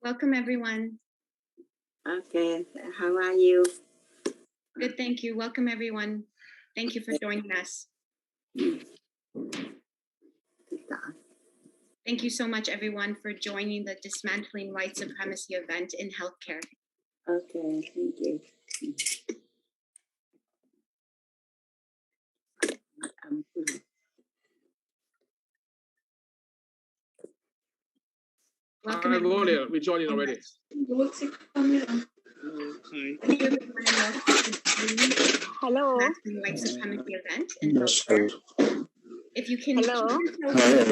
Welcome, everyone. Okay, how are you? Good, thank you. Welcome, everyone. Thank you for joining us. Thank you so much, everyone, for joining the Dismantling White Supremacy event in healthcare. Okay, thank you. Welcome, Hi, Gloria. We're joining already. Hello. Dismantling White Supremacy event in healthcare. If you can, Hello. that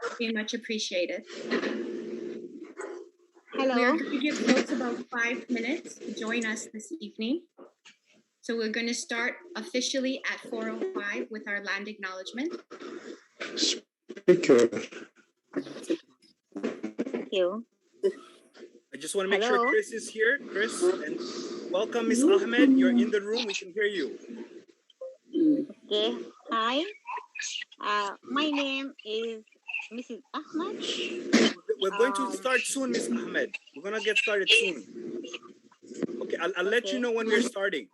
would be much appreciated. Hello. We are going to give folks about 5 minutes to join us this evening. So we're going to start officially at 4:05 with our land acknowledgement. Speaker. Thank you. I just want to make Hello. sure Chris is here. Chris, and welcome, Miss Ahmed. You're in the room. We can hear you. Okay. Hi. My name is Mrs. Ahmed. We're going to start soon, Miss Ahmed. We're going to get started soon. Okay, I'll let you know when we're starting.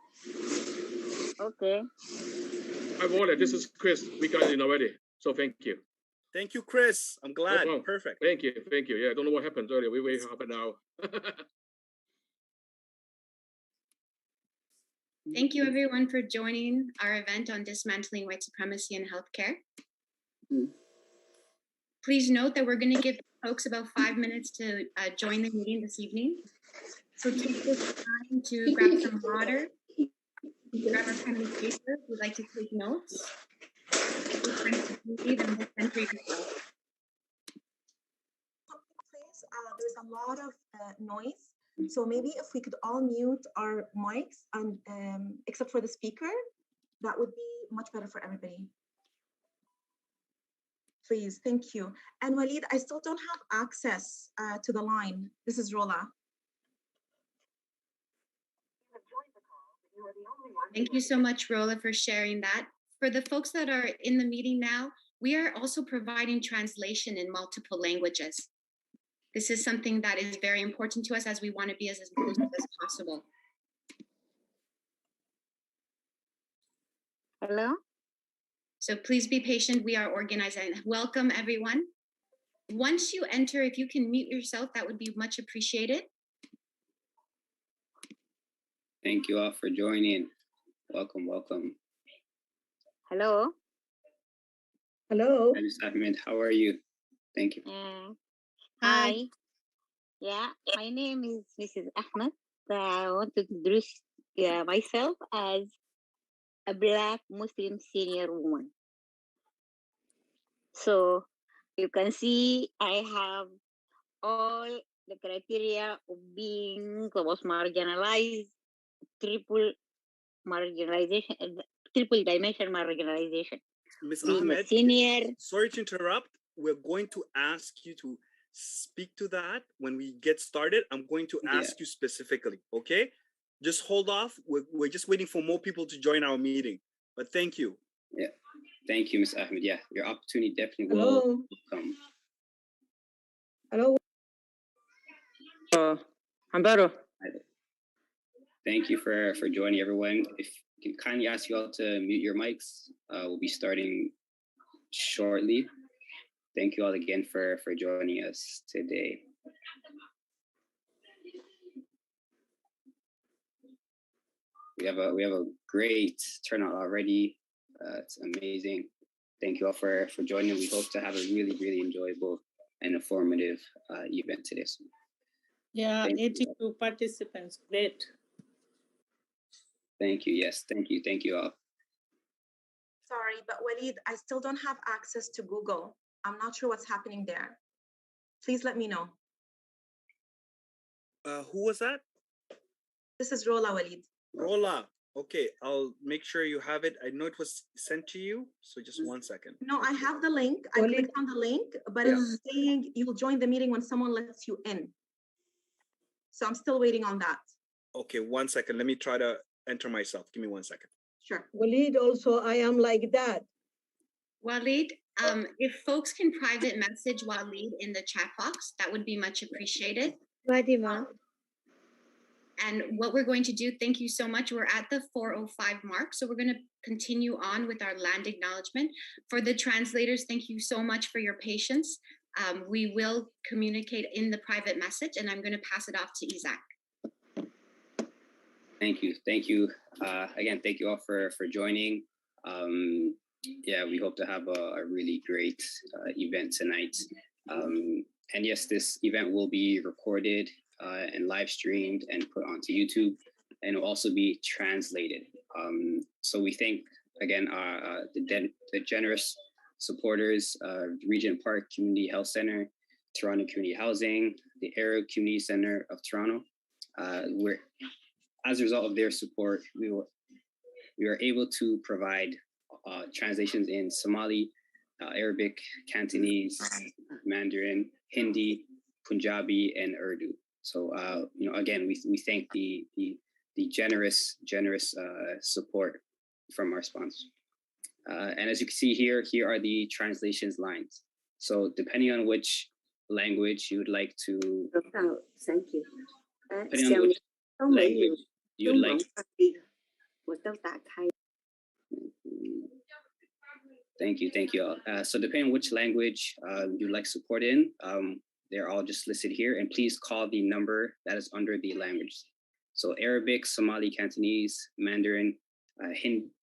Okay. Hi, Gloria. This is Chris. We got in already. So thank you. Thank you, Chris. I'm glad. No problem. Perfect. Thank you. Thank you. Yeah, I don't know what happened earlier. We waited half an hour. Thank you, everyone, for joining our event on dismantling white supremacy in healthcare. Please note that we're going to give folks about 5 minutes to join the meeting this evening. So take this time to grab some water, grab a pen and paper if you'd like to take notes. There's a lot of noise. So maybe if we could all mute our mics and except for the speaker, that would be much better for everybody. Please, thank you. And Walid, I still don't have access to the line. This is Rola. Thank you so much, Rola, for sharing that. For the folks that are in the meeting now, we are also providing translation in multiple languages. This is something that is very important to us as we want to be as inclusive as possible. Hello. So please be patient. We are organizing. Welcome, everyone. Once you enter, if you can mute yourself, that would be much appreciated. Thank you all for joining. Welcome, welcome. Hello. Hello. Hi, Ms. Ahmed. How are you? Thank you. Hi. Yeah, my name is Mrs. Ahmed. I want to introduce myself as a Black Muslim senior woman. So you can see I have all the criteria of being the most marginalized, triple dimension marginalization. Ms. Being a Ahmed, senior. sorry to interrupt. We're going to ask you to speak to that when we get started. I'm going to ask you specifically, okay? Just hold off. We're just waiting for more people to join our meeting. But thank you. Yeah, thank you, Ms. Ahmed. Yeah, your opportunity definitely will come. Hello. Amparo. Thank you for joining, everyone. If I can kindly ask you all to mute your mics, we'll be starting shortly. Thank you all again for joining us today. We have a great turnout already. It's amazing. Thank you all for joining. We hope to have a really, really enjoyable and informative event today. So, yeah, 82 participants. Great. Thank you. Yes, thank you all. Sorry, but Walid, I still don't have access to Google. I'm not sure what's happening there. Please let me know. Who was that? This is Rola, Walid. Rola. Okay, I'll make sure you have it. I know it was sent to you, so just 1 second. No, I have the link. I clicked on the link, but it's saying you'll join the meeting when someone lets you in. So I'm still waiting on that. Okay, 1 second. Let me try to enter myself. Give me 1 second. Sure. Walid, also, I am like that. Walid, If folks can private message Waleed in the chat box, that would be much appreciated. And what we're going to do, thank you so much. We're at the 4:05 mark, so we're going to continue on with our land acknowledgement. For the translators, thank you so much for your patience. We will communicate in the private message, and I'm going to pass it off to Isaac. Thank you. Again, thank you all for joining. Yeah, we hope to have a really great event tonight. And yes, this event will be recorded and live streamed and put onto YouTube, and will also be translated. So we thank again the generous supporters, Regent Park Community Health Center, Toronto Community Housing, the Arab Community Center of Toronto. Where, as a result of their support, we were able to provide translations in Somali, Arabic, Cantonese, Mandarin, Hindi, Punjabi, and Urdu. So again, we thank the generous support from our sponsors. And as you can see here are the translations lines. So depending on which language you would like to, Thank you. depending on which language you'd like. Thank you all. So depending on which language you'd like support in, they're all just listed here, and please call the number that is under the language. So Arabic, Somali, Cantonese, Mandarin,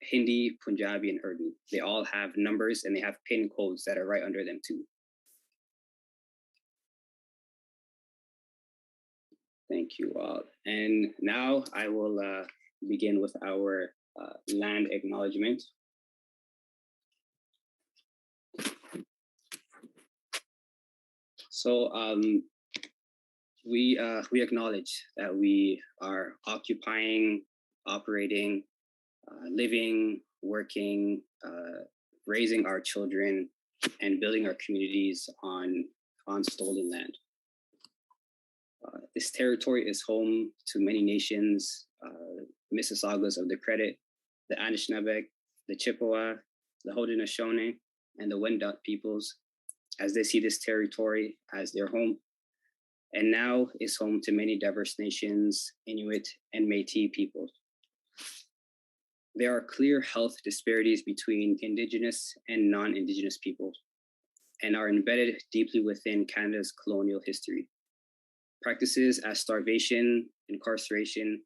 Hindi, Punjabi, and Urdu. They all have numbers and they have PIN codes that are right under them too. Thank you all. And now I will begin with our land acknowledgement. So we acknowledge that we are occupying, operating, living, working, raising our children, and building our communities on stolen land. This territory is home to many nations, Mississaugas of the Credit, the Anishinaabe, the Chippewa, the Haudenosaunee, and the Wendat peoples, as they see this territory as their home, and now is home to many diverse nations, Inuit and Métis peoples. There are clear health disparities between Indigenous and non-Indigenous peoples, and are embedded deeply within Canada's colonial history. Practices as starvation, incarceration,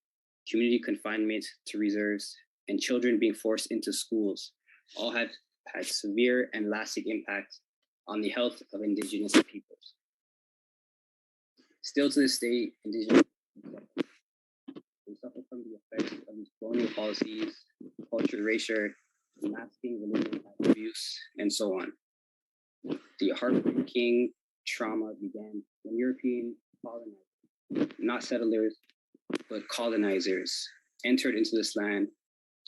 community confinement to reserves, and children being forced into schools all have had severe and lasting impact on the health of Indigenous peoples. Still to this day, Indigenous people suffer from the effects of these colonial policies, culture, erasure, masking, religion, abuse, and so on. The heartbreaking trauma began when European colonizers, not settlers, but colonizers, entered into this land,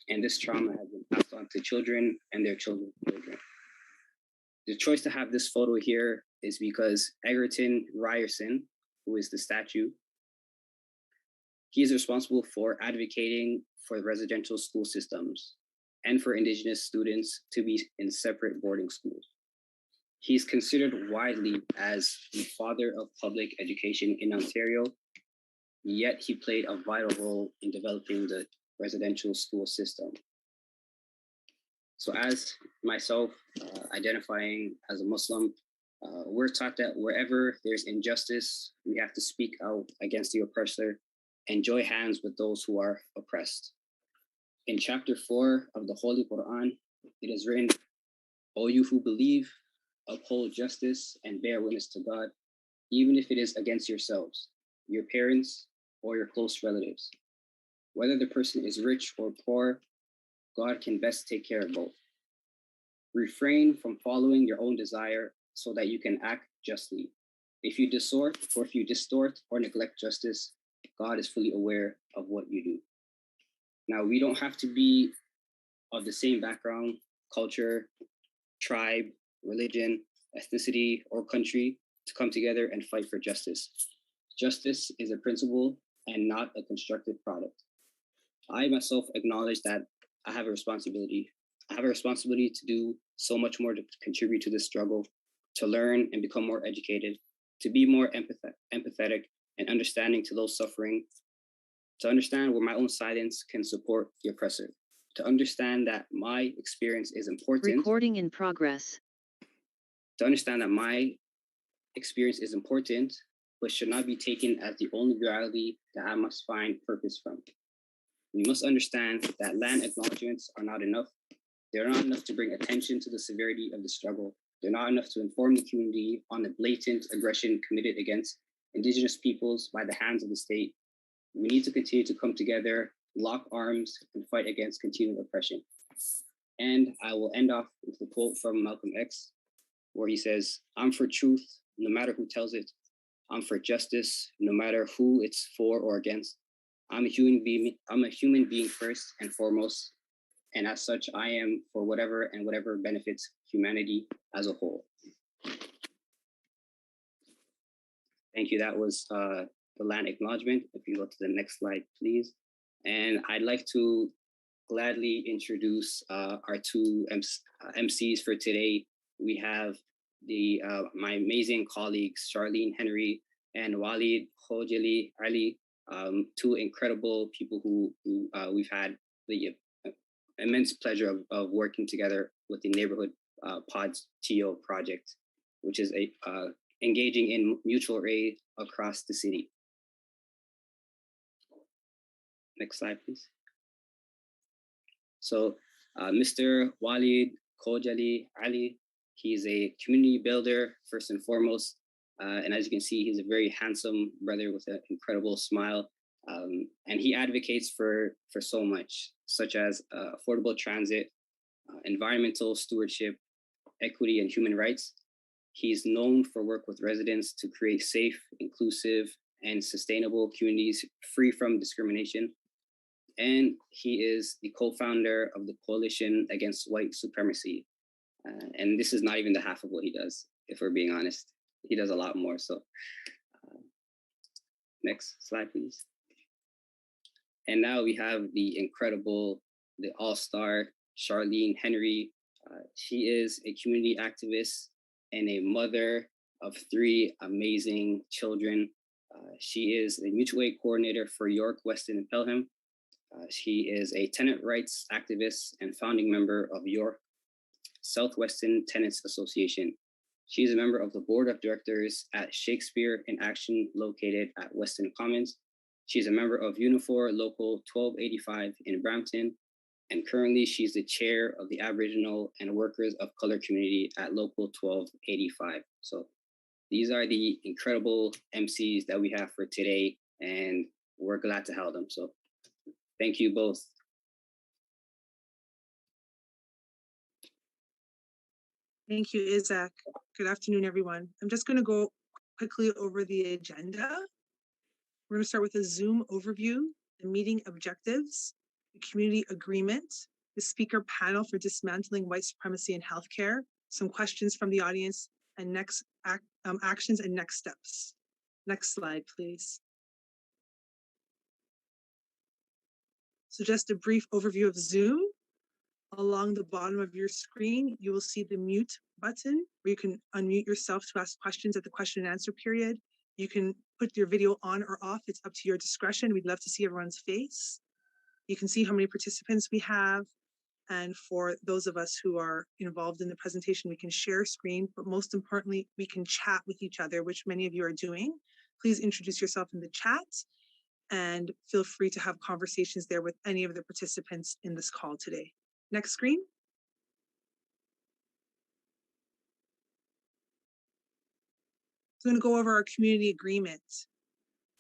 and this trauma has been passed on to children and their children's children. The choice to have this photo here is because Egerton Ryerson, who is the statue, he is responsible for advocating for residential school systems and for Indigenous students to be in separate boarding schools. He's considered widely as the father of public education in Ontario, yet he played a vital role in developing the residential school system. So as myself, identifying as a Muslim, we're taught that wherever there's injustice, we have to speak out against the oppressor and join hands with those who are oppressed. In chapter 4 of the Holy Quran, it is written, "O you who believe, uphold justice and bear witness to God, even if it is against yourselves, your parents, or your close relatives. Whether the person is rich or poor, God can best take care of both. Refrain from following your own desire so that you can act justly. If you distort or neglect justice, God is fully aware of what you do." Now, we don't have to be of the same background, culture, tribe, religion, ethnicity, or country to come together and fight for justice. Justice is a principle and not a constructed product. I myself acknowledge that I have a responsibility I have a responsibility to do so much more to contribute to this struggle, to learn and become more educated, to be more empathetic and understanding to those suffering, to understand where my own silence can support the oppressor, to understand that my experience is important. Recording in progress. To understand that my experience is important, but should not be taken as the only reality that I must find purpose from. We must understand that land acknowledgements are not enough. They're not enough to bring attention to the severity of the struggle. They're not enough to inform the community on the blatant aggression committed against Indigenous peoples by the hands of the state. We need to continue to come together, lock arms, and fight against continued oppression. And I will end off with a quote from Malcolm X, where he says, "I'm for truth, no matter who tells it. I'm for justice, no matter who it's for or against. I'm a human being first and foremost, and as such, I am for whatever benefits humanity as a whole." Thank you. That was the land acknowledgement. If you go to the next slide, please. And I'd like to gladly introduce our two MCs for today. We have my amazing colleagues, Charlene Henry and Walid Khojali Ali, two incredible people who we've had the immense pleasure of working together with the Neighborhood Pods TO project, which is engaging in mutual aid across the city. Next slide, please. So Mr. Walid Khojali Ali, he's a community builder, first and foremost. And as you can see, he's a very handsome brother with an incredible smile. And he advocates for so much, such as affordable transit, environmental stewardship, equity, and human rights. He's known for work with residents to create safe, inclusive, and sustainable communities free from discrimination. And he is the co-founder of the Coalition Against White Supremacy. And this is not even the half of what he does, if we're being honest. He does a lot more. So next slide, please. And now we have the incredible, the all-star Charlene Henry. She is a community activist and a mother of 3 amazing children. She is a mutual aid coordinator for York, Weston, and Pelham. She is a tenant rights activist and founding member of York Southwestern Tenants Association. She is a member of the board of directors at Shakespeare in Action, located at Weston Commons. She's a member of Unifor Local 1285 in Brampton, and currently she's the chair of the Aboriginal and Workers of Color community at Local 1285. So these are the incredible MCs that we have for today, and we're glad to have them. So thank you both. Thank you, Isaac. Good afternoon, everyone. I'm just going to go quickly over the agenda. We're going to start with a Zoom overview, the meeting objectives, the community agreement, the speaker panel for dismantling white supremacy in healthcare, some questions from the audience, and next actions and next steps. Next slide, please. So just a brief overview of Zoom. Along the bottom of your screen, you will see the mute button where you can unmute yourself to ask questions at the question and answer period. You can put your video on or off. It's up to your discretion. We'd love to see everyone's face. You can see how many participants we have. And for those of us who are involved in the presentation, we can share screen, but most importantly, we can chat with each other, which many of you are doing. Please introduce yourself in the chat and feel free to have conversations there with any of the participants in this call today. Next screen. So I'm going to go over our community agreement.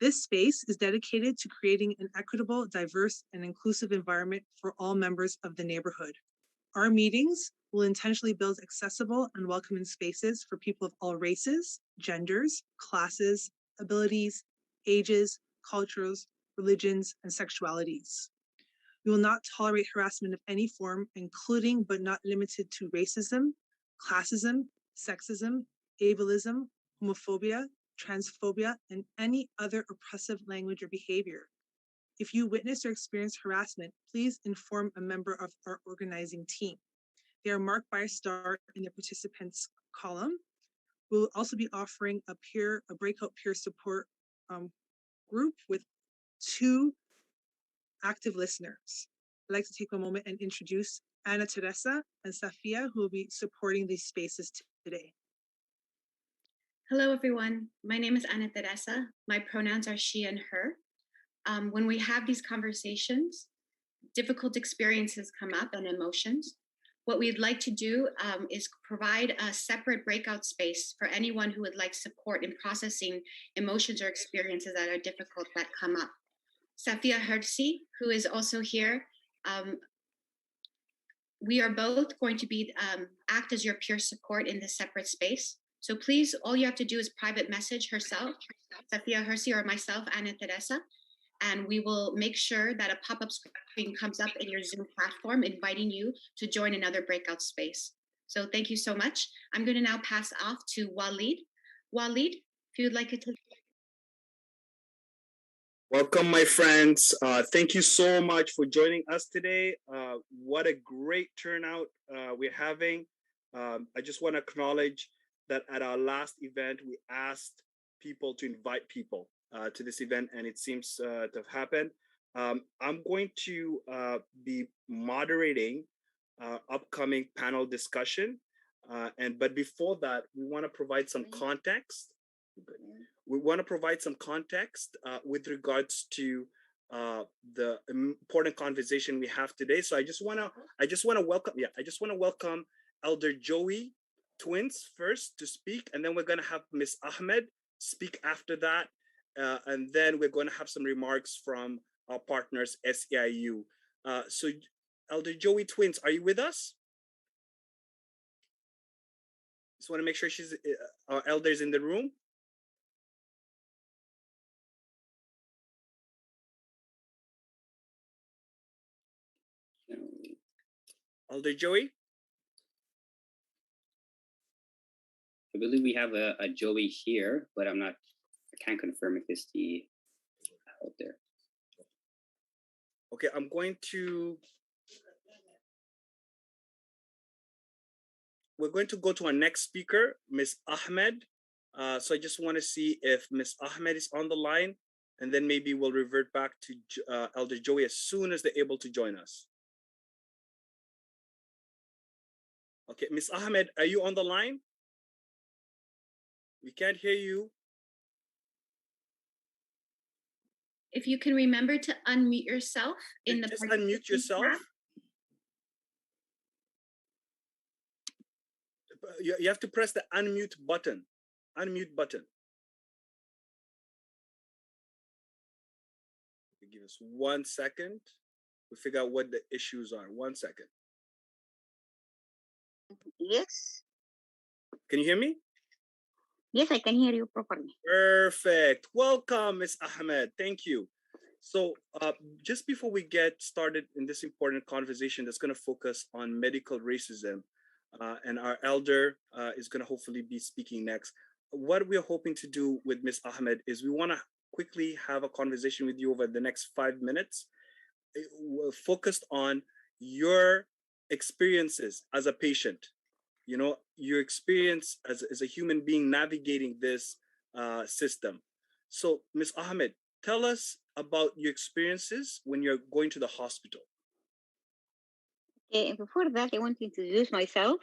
This space is dedicated to creating an equitable, diverse, and inclusive environment for all members of the neighborhood. Our meetings will intentionally build accessible and welcoming spaces for people of all races, genders, classes, abilities, ages, cultures, religions, and sexualities. We will not tolerate harassment of any form, including but not limited to racism, classism, sexism, ableism, homophobia, transphobia, and any other oppressive language or behavior. If you witness or experience harassment, please inform a member of our organizing team. They are marked by a star in the participants column. We'll also be offering a breakout peer support group with 2 active listeners. I'd like to take a moment and introduce Ana Teresa and Safia, who will be supporting these spaces today. Hello, everyone. My name is Ana Teresa. My pronouns are she and her. When we have these conversations, difficult experiences come up and emotions. What we'd like to do is provide a separate breakout space for anyone who would like support in processing emotions or experiences that are difficult that come up. Safia Hersi, who is also here, we are both going to be act as your peer support in this separate space. So please, all you have to do is private message herself, Safia Hersi, or myself, Ana Teresa, and we will make sure that a pop-up screen comes up in your Zoom platform inviting you to join another breakout space. So thank you so much. I'm going to now pass off to Walid. Walid, if you'd like to take. Welcome, my friends. Thank you so much for joining us today. What a great turnout we're having. I just want to acknowledge that at our last event, we asked people to invite people to this event, and it seems to have happened. I'm going to be moderating upcoming panel discussion. But before that, we want to provide some context. We want to provide some context with regards to the important conversation we have today. So I just want to welcome Elder Joey Twins first to speak, and then we're going to have Miss Ahmed speak after that, and then we're going to have some remarks from our partners SEIU. So Elder Joey Twins, are you with us? Just want to make sure our elders in the room. Elder Joey? I believe we have a Joey here, but I can't confirm if it's the out there. Okay, we're going to go to our next speaker, Miss Ahmed. So I just want to see if Miss Ahmed is on the line, and then maybe we'll revert back to Elder Joey as soon as they're able to join us. Okay, Miss Ahmed, are you on the line? We can't hear you. If you can remember to unmute yourself in the just unmute yourself. tab. You have to press the unmute button. Unmute button. Give us 1 second. We'll figure out what the issues are. 1 second. Yes. Can you hear me? Yes, I can hear you properly. Perfect. Welcome, Ms. Ahmed. Thank you. So just before we get started in this important conversation that's going to focus on medical racism, and our elder is going to hopefully be speaking next. What we're hoping to do with Ms. Ahmed is we want to quickly have a conversation with you over the next 5 minutes, focused on your experiences as a patient, you know, your experience as a human being navigating this system. So, Ms. Ahmed, tell us about your experiences when you're going to the hospital. Okay, and before that, I want to introduce myself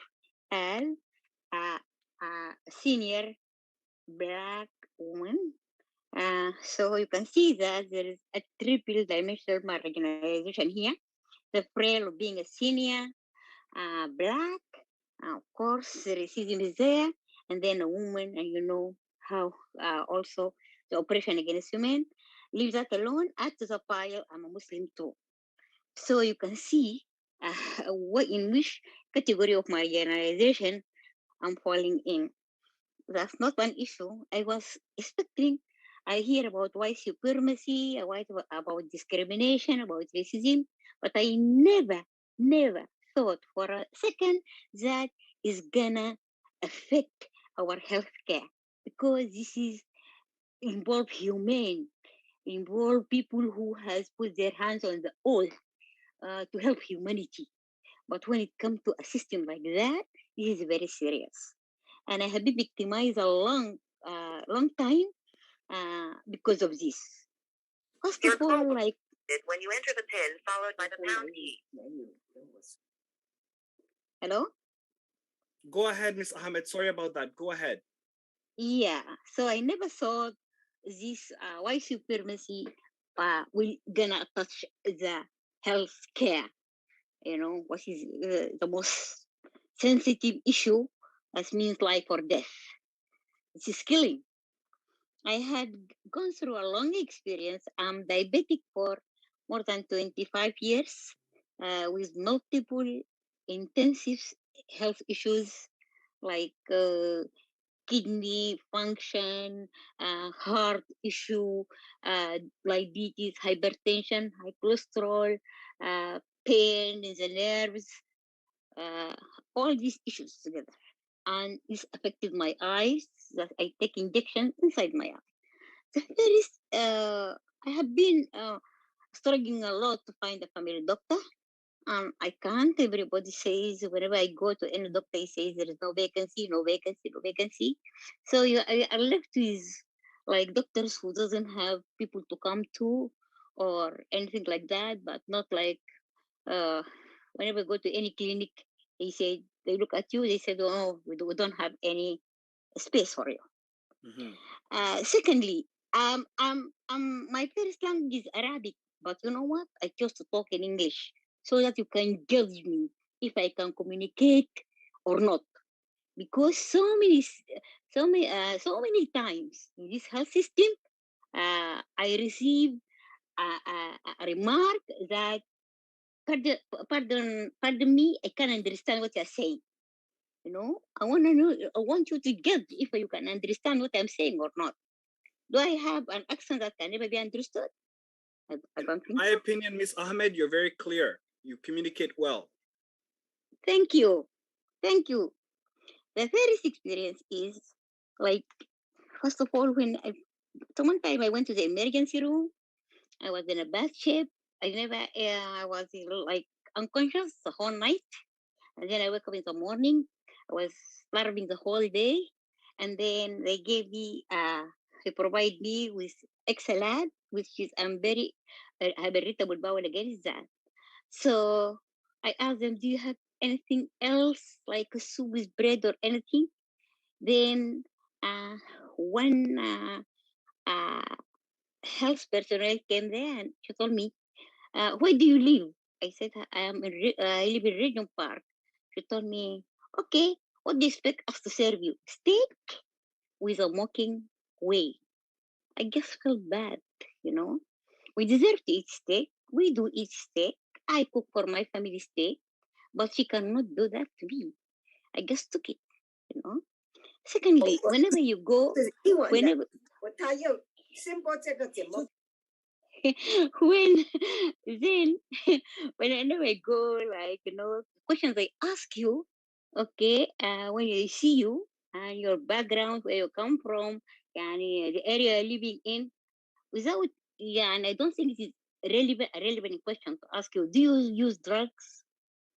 as a senior Black woman. So you can see that there is a triple dimensional marginalization here. The frail of being a senior, Black, of course, the racism is there, and then a woman, and you know how also the oppression against women. Leave that alone, add to the pile, I'm a Muslim too. So you can see what in which category of marginalization I'm falling in. That's not one issue. I was expecting, I hear about white supremacy, about discrimination, about racism, but I never thought for a second that is gonna affect our healthcare, because this is involve involve people who has put their hands on the oath to help humanity. But when it comes to a system like that, this is very serious. And I have been victimized a long time because of this. First of all, like when you enter the PIN followed by the pound key. Hello? Go ahead, Miss Ahmed. Sorry about that. Go ahead. Yeah. So I never thought this white supremacy will gonna touch the health care. You know, what is the most sensitive issue as means life or death. It's killing. I had gone through a long experience. I'm diabetic for more than 25 years with multiple intensive health issues like kidney function, heart issue, diabetes, hypertension, high cholesterol, pain in the nerves, all these issues together. And this affected my eyes, that I take injection inside my eye. So there is, I have been struggling a lot to find a family doctor. I can't. Everybody says whenever I go to any doctor, he says there is no vacancy, no vacancy, no vacancy. So I left with like doctors who doesn't have people to come to or anything like that, but not like whenever I go to any clinic, they say they look at you, they said, "Oh, we don't have any space for you." Secondly, my first language is Arabic, but you know what? I chose to talk in English so that you can judge me if I can communicate or not. Because so many times in this health system, I receive a remark that, pardon me, I can't understand what you're saying. You know, I want you to judge if you can understand what I'm saying or not. Do I have an accent that can never be understood? I don't think In my so. opinion, Miss Ahmed, you're very clear. You communicate well. Thank you. Thank you. The first experience is like, first of all, one time I went to the emergency room, I was in a bad shape. I was like unconscious the whole night. And then I woke up in the morning. I was starving the whole day. And then they gave me, they provide me with salad, which is I'm very have irritable bowel against that. So I asked them, do you have anything else like a soup with bread or anything? Then one health personnel came there and she told me, where do you live? I said, I live in Region Park. She told me, okay, what do you expect us to serve you? Steak with a mocking way. I just felt bad, you know. We deserve to eat steak. We do eat steak. I cook for my family steak, but she cannot do that to me. I just took it, you know. Secondly, whenever you go, whenever when then whenever I go, like questions they ask you, okay, when they see you and your background, where you come from, and the area you're living in, without and I don't think it is a relevant question to ask you, do you use drugs?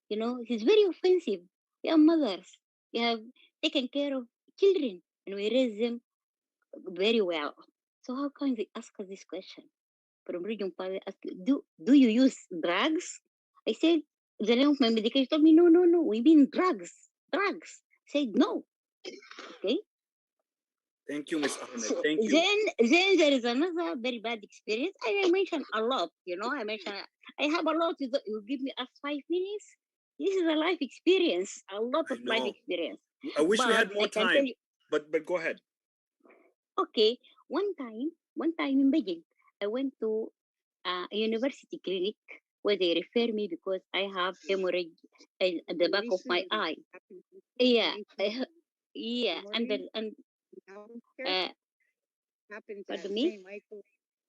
You know, it's very offensive. We are mothers. We have taken care of children and we raise them very well. So how can they ask us this question? From region father asked, do you use drugs? I said, the name of my medication told me, no, we mean drugs. Drugs. I said no. Okay. Thank you, Miss Ahmed. So Thank you. then there is another very bad experience. I mentioned a lot, you know. I have a lot. You give me us 5 minutes. This is a life experience, a lot of life experience. I wish we had But more I can time. tell you, But go ahead. okay, one time in Beijing, I went to a university clinic where they refer me because I have hemorrhage at the back of my eye. Yeah, yeah, and pardon me.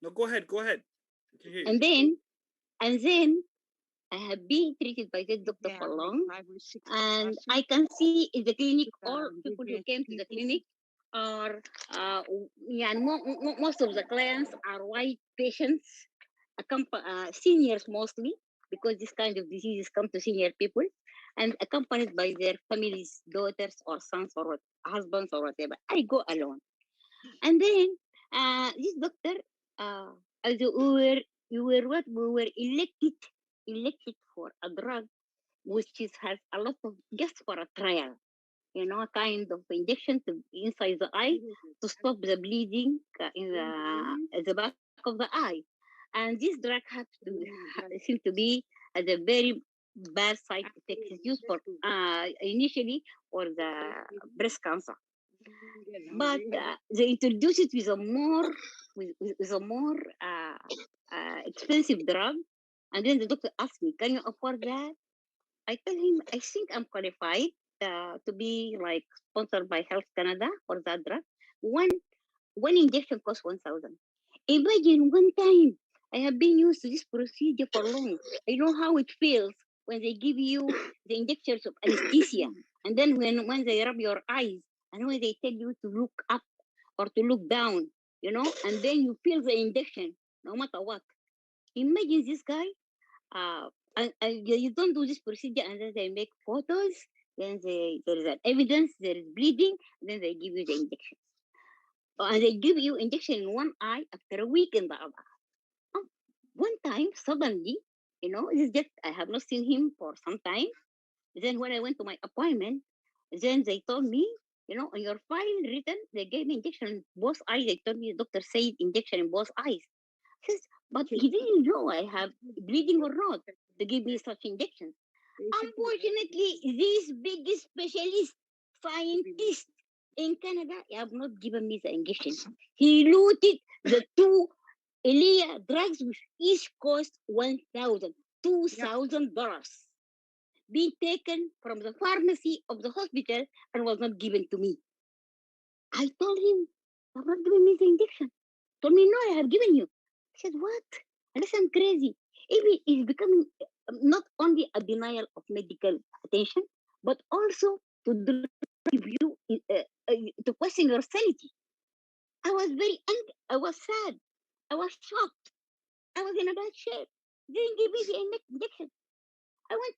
No, go ahead. Go ahead. I can hear you. And then I have been treated by this doctor for long, and I can see in the clinic all people who came to the clinic are most of the clients are white patients, seniors mostly, because this kind of diseases come to senior people. and accompanied by their families, daughters or sons or husbands or whatever. I go alone. And then this doctor, as we were elected for a drug which has a lot of just for a trial, a kind of injection inside the eye to stop the bleeding in at the back of the eye. And this drug seemed to be as a very bad side effect. It's used for initially for the breast cancer, but they introduced it with a more with a more expensive drug. And then the doctor asked me, "Can you afford that?" I tell him, "I think I'm qualified to be like sponsored by Health Canada for that drug. One one injection costs 1,000. Imagine one time. I have been used to this procedure for long. I know how it feels when they give you the injections of anesthesia, and then when they rub your eyes, and when they tell you to look up or to look down, and then you feel the injection no matter what. Imagine this guy. You don't do this procedure, and then they make photos. Then there is an evidence there is bleeding. Then they give you the injection, and they give you injection in one eye after a week in the other. One time, suddenly, it's just I have not seen him for some time. Then when I went to my appointment, then they told me, on your file written, they gave me injection in both eyes. They told me the doctor said injection in both eyes. Says, but he didn't know I have bleeding or not to give me such injections. Unfortunately, this big specialist scientist in Canada have not given me the injection. He looted the two Elia drugs which each cost $2,000 being taken from the pharmacy of the hospital and was not given to me. I told him, "You have not given me the injection." Told me, "No, I have given you." I said, "What? Unless I'm crazy." It is becoming not only a denial of medical attention, but also to drive you to question your sanity. I was very angry. I was sad. I was shocked. I was in a bad shape. Didn't give me the injection. I went,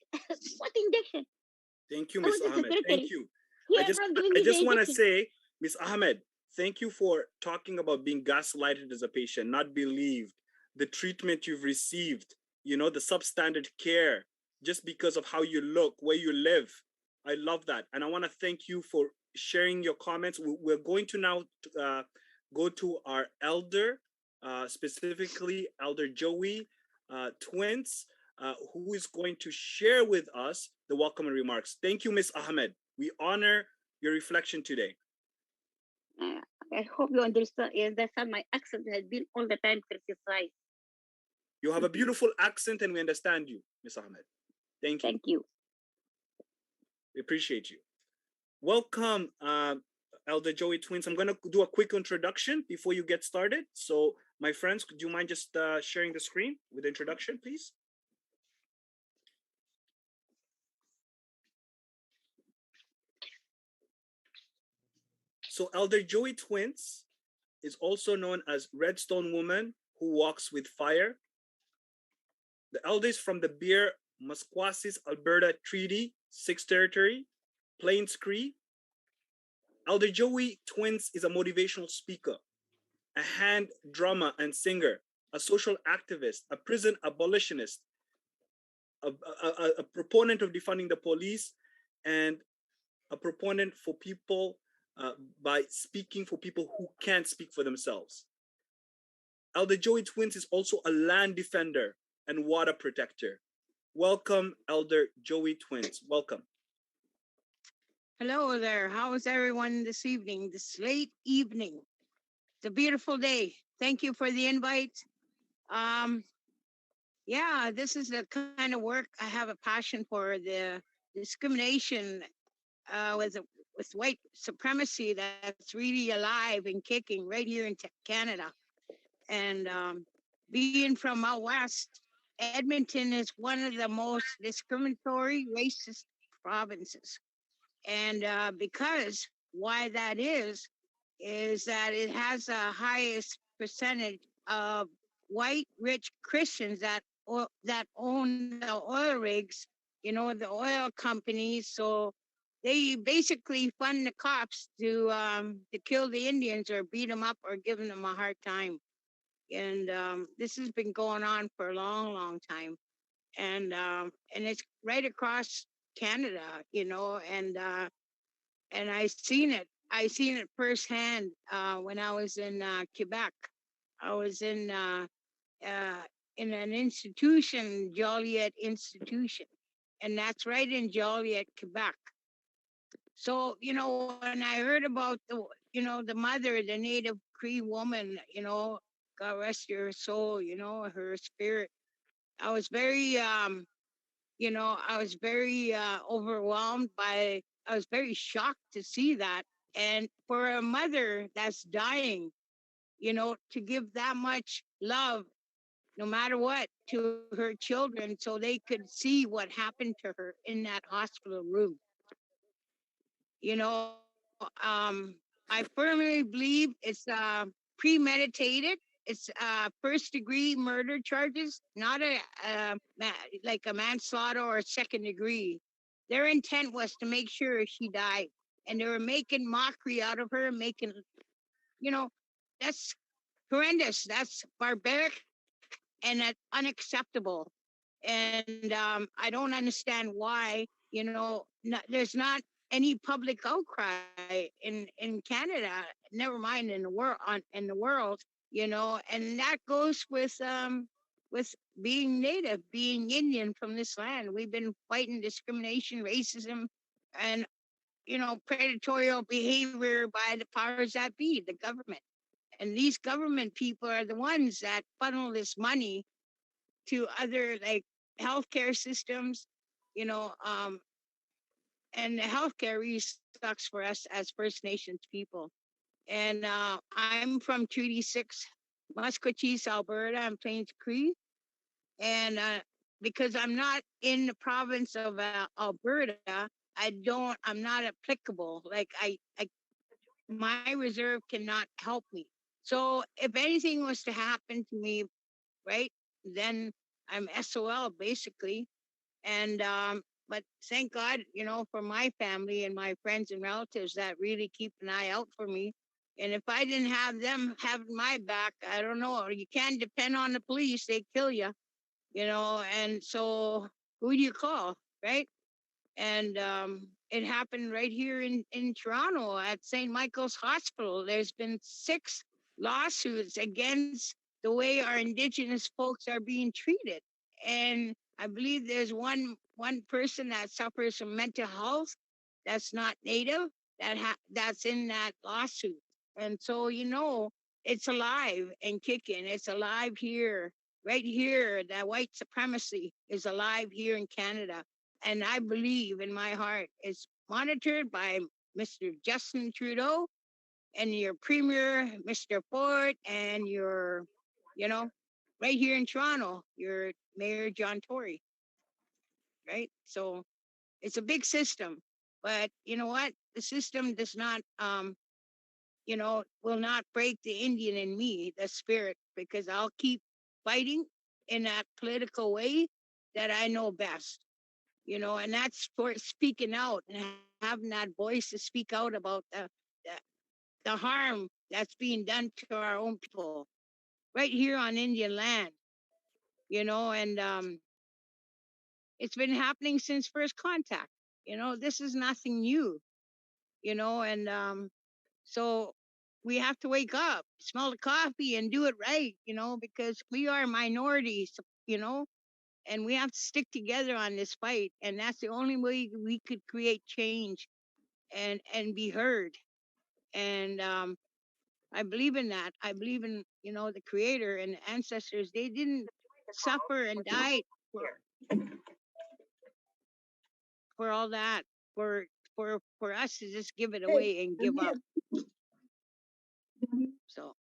"What injection?" Thank you, I Miss was the Ahmed. Thank secretary. you. He I has just not given I me the just want to injection. say, Miss Ahmed, thank you for talking about being gaslighted as a patient, not believed, the treatment you've received, the substandard care, just because of how you look, where you live. I love that. And I want to thank you for sharing your comments. We're going to now go to our elder, specifically Elder Joey Twins, who is going to share with us the welcome and remarks. Thank you, Miss Ahmed. We honor your reflection today. I hope you understand. My accent has been all the time criticized. You have a beautiful accent and we understand you, Miss Ahmed. Thank you. Thank you. We appreciate you. Welcome, Elder Joey Twins. I'm going to do a quick introduction before you get started. So, my friends, could you mind just sharing the screen with the introduction, please? So, Elder Joey Twins is also known as Redstone Woman who walks with fire. The elders from the Beer Mskwaasinkwe Alberta Treaty 6 Territory, Plains Cree. Elder Joey Twins is a motivational speaker, a hand drummer and singer, a social activist, a prison abolitionist, a proponent of defunding the police, and a proponent for people by speaking for people who can't speak for themselves. Elder Joey Twins is also a land defender and water protector. Welcome, Elder Joey Twins. Welcome. Hello there. How is everyone this evening, this late evening? It's a beautiful day. Thank you for the invite. Yeah, this is the kind of work I have a passion for, the discrimination with white supremacy that's really alive and kicking right here in Canada. And being from out west, Edmonton is one of the most discriminatory, racist provinces. And because why that is that it has the highest percentage of white rich Christians that own the oil rigs you know, the oil companies. So they basically fund the cops to kill the Indians or beat them up or give them a hard time. And this has been going on for a long, long time. And it's right across Canada, you know, and I seen it. I seen it firsthand when I was in Quebec. I was in an institution, Joliet Institution, and that's right in Joliet, Quebec. So, you know, when I heard about you know, the mother, the native Cree woman, you know, God rest her soul, you know, her spirit. I was very, you know, I was very overwhelmed I was very shocked to see that. And for a mother that's dying, you know, to give that much love, no matter what, to her children so they could see what happened to her in that hospital room. You know, I firmly believe it's premeditated. It's first degree murder charges, not like a manslaughter or a second degree. Their intent was to make sure she died, and they were making mockery out of her, making, you know, that's horrendous. That's barbaric, and that's unacceptable. And I don't understand why, you know, there's not any public outcry in Canada, never mind in the world, you know. And that goes with being native, being Indian from this land. We've been fighting discrimination, racism, and, you know, predatory behavior by the powers that be, the government. And these government people are the ones that funnel this money to other, like, healthcare systems, you know, and the healthcare really sucks for us as First Nations people. And I'm from Treaty 6, Mskwaasinkwe, Alberta. I'm Plains Cree. And because I'm not in the province of Alberta, I'm not applicable. Like, my reserve cannot help me. So if anything was to happen to me, right, then I'm SOL basically. And but thank God, you know, for my family and my friends and relatives that really keep an eye out for me. And if I didn't have them having my back, I don't know. You can't depend on the police; they kill you, you know. And so, who do you call, right? And it happened right here in Toronto at St. Michael's Hospital. There's been 6 lawsuits against the way our Indigenous folks are being treated. And I believe there's one person that suffers from mental health that's not Native that's in that lawsuit. And so, you know, it's alive and kicking. It's alive here, right here. That white supremacy is alive here in Canada. And I believe in my heart it's monitored by Mr. Justin Trudeau and your Premier, Mr. Ford, and your, you know, right here in Toronto, your Mayor John Tory, right? So it's a big system, but you know what? The system does not, you know, will not break the Indian in me, the spirit, because I'll keep fighting in that political way that I know best, you know, and that's for speaking out and having that voice to speak out about the harm that's being done to our own people right here on Indian land, you know. And it's been happening since first contact, you know. This is nothing new, you know. And so we have to wake up, smell the coffee, and do it right, you know, because we are minorities, you know, and we have to stick together on this fight. And that's the only way we could create change and be heard. And I believe in that. I believe in, you know, the creator and the ancestors. They didn't suffer and die for all that, for us to just give it away and give up. So,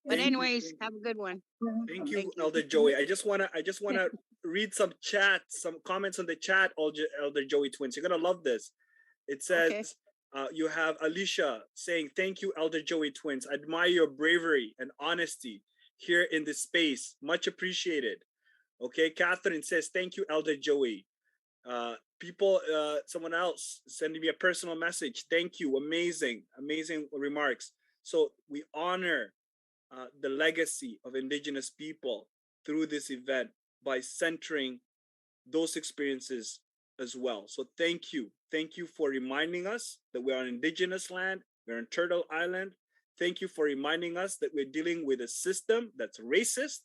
but anyways, have a good one. Thank you, Elder Joey. I just wanna read some comments on the chat, Elder Joey Twins. You're gonna love this. It says, okay. You have Alicia saying, "Thank you, Elder Joey Twins. I admire your bravery and honesty here in this space. Much appreciated." Okay, Catherine says, "Thank you, Elder Joey." People, someone else sending me a personal message. Thank you. Amazing, amazing remarks. So we honor the legacy of Indigenous people through this event by centering those experiences as well. So thank you. Thank you for reminding us that we're on Indigenous land, we're on Turtle Island. Thank you for reminding us that we're dealing with a system that's racist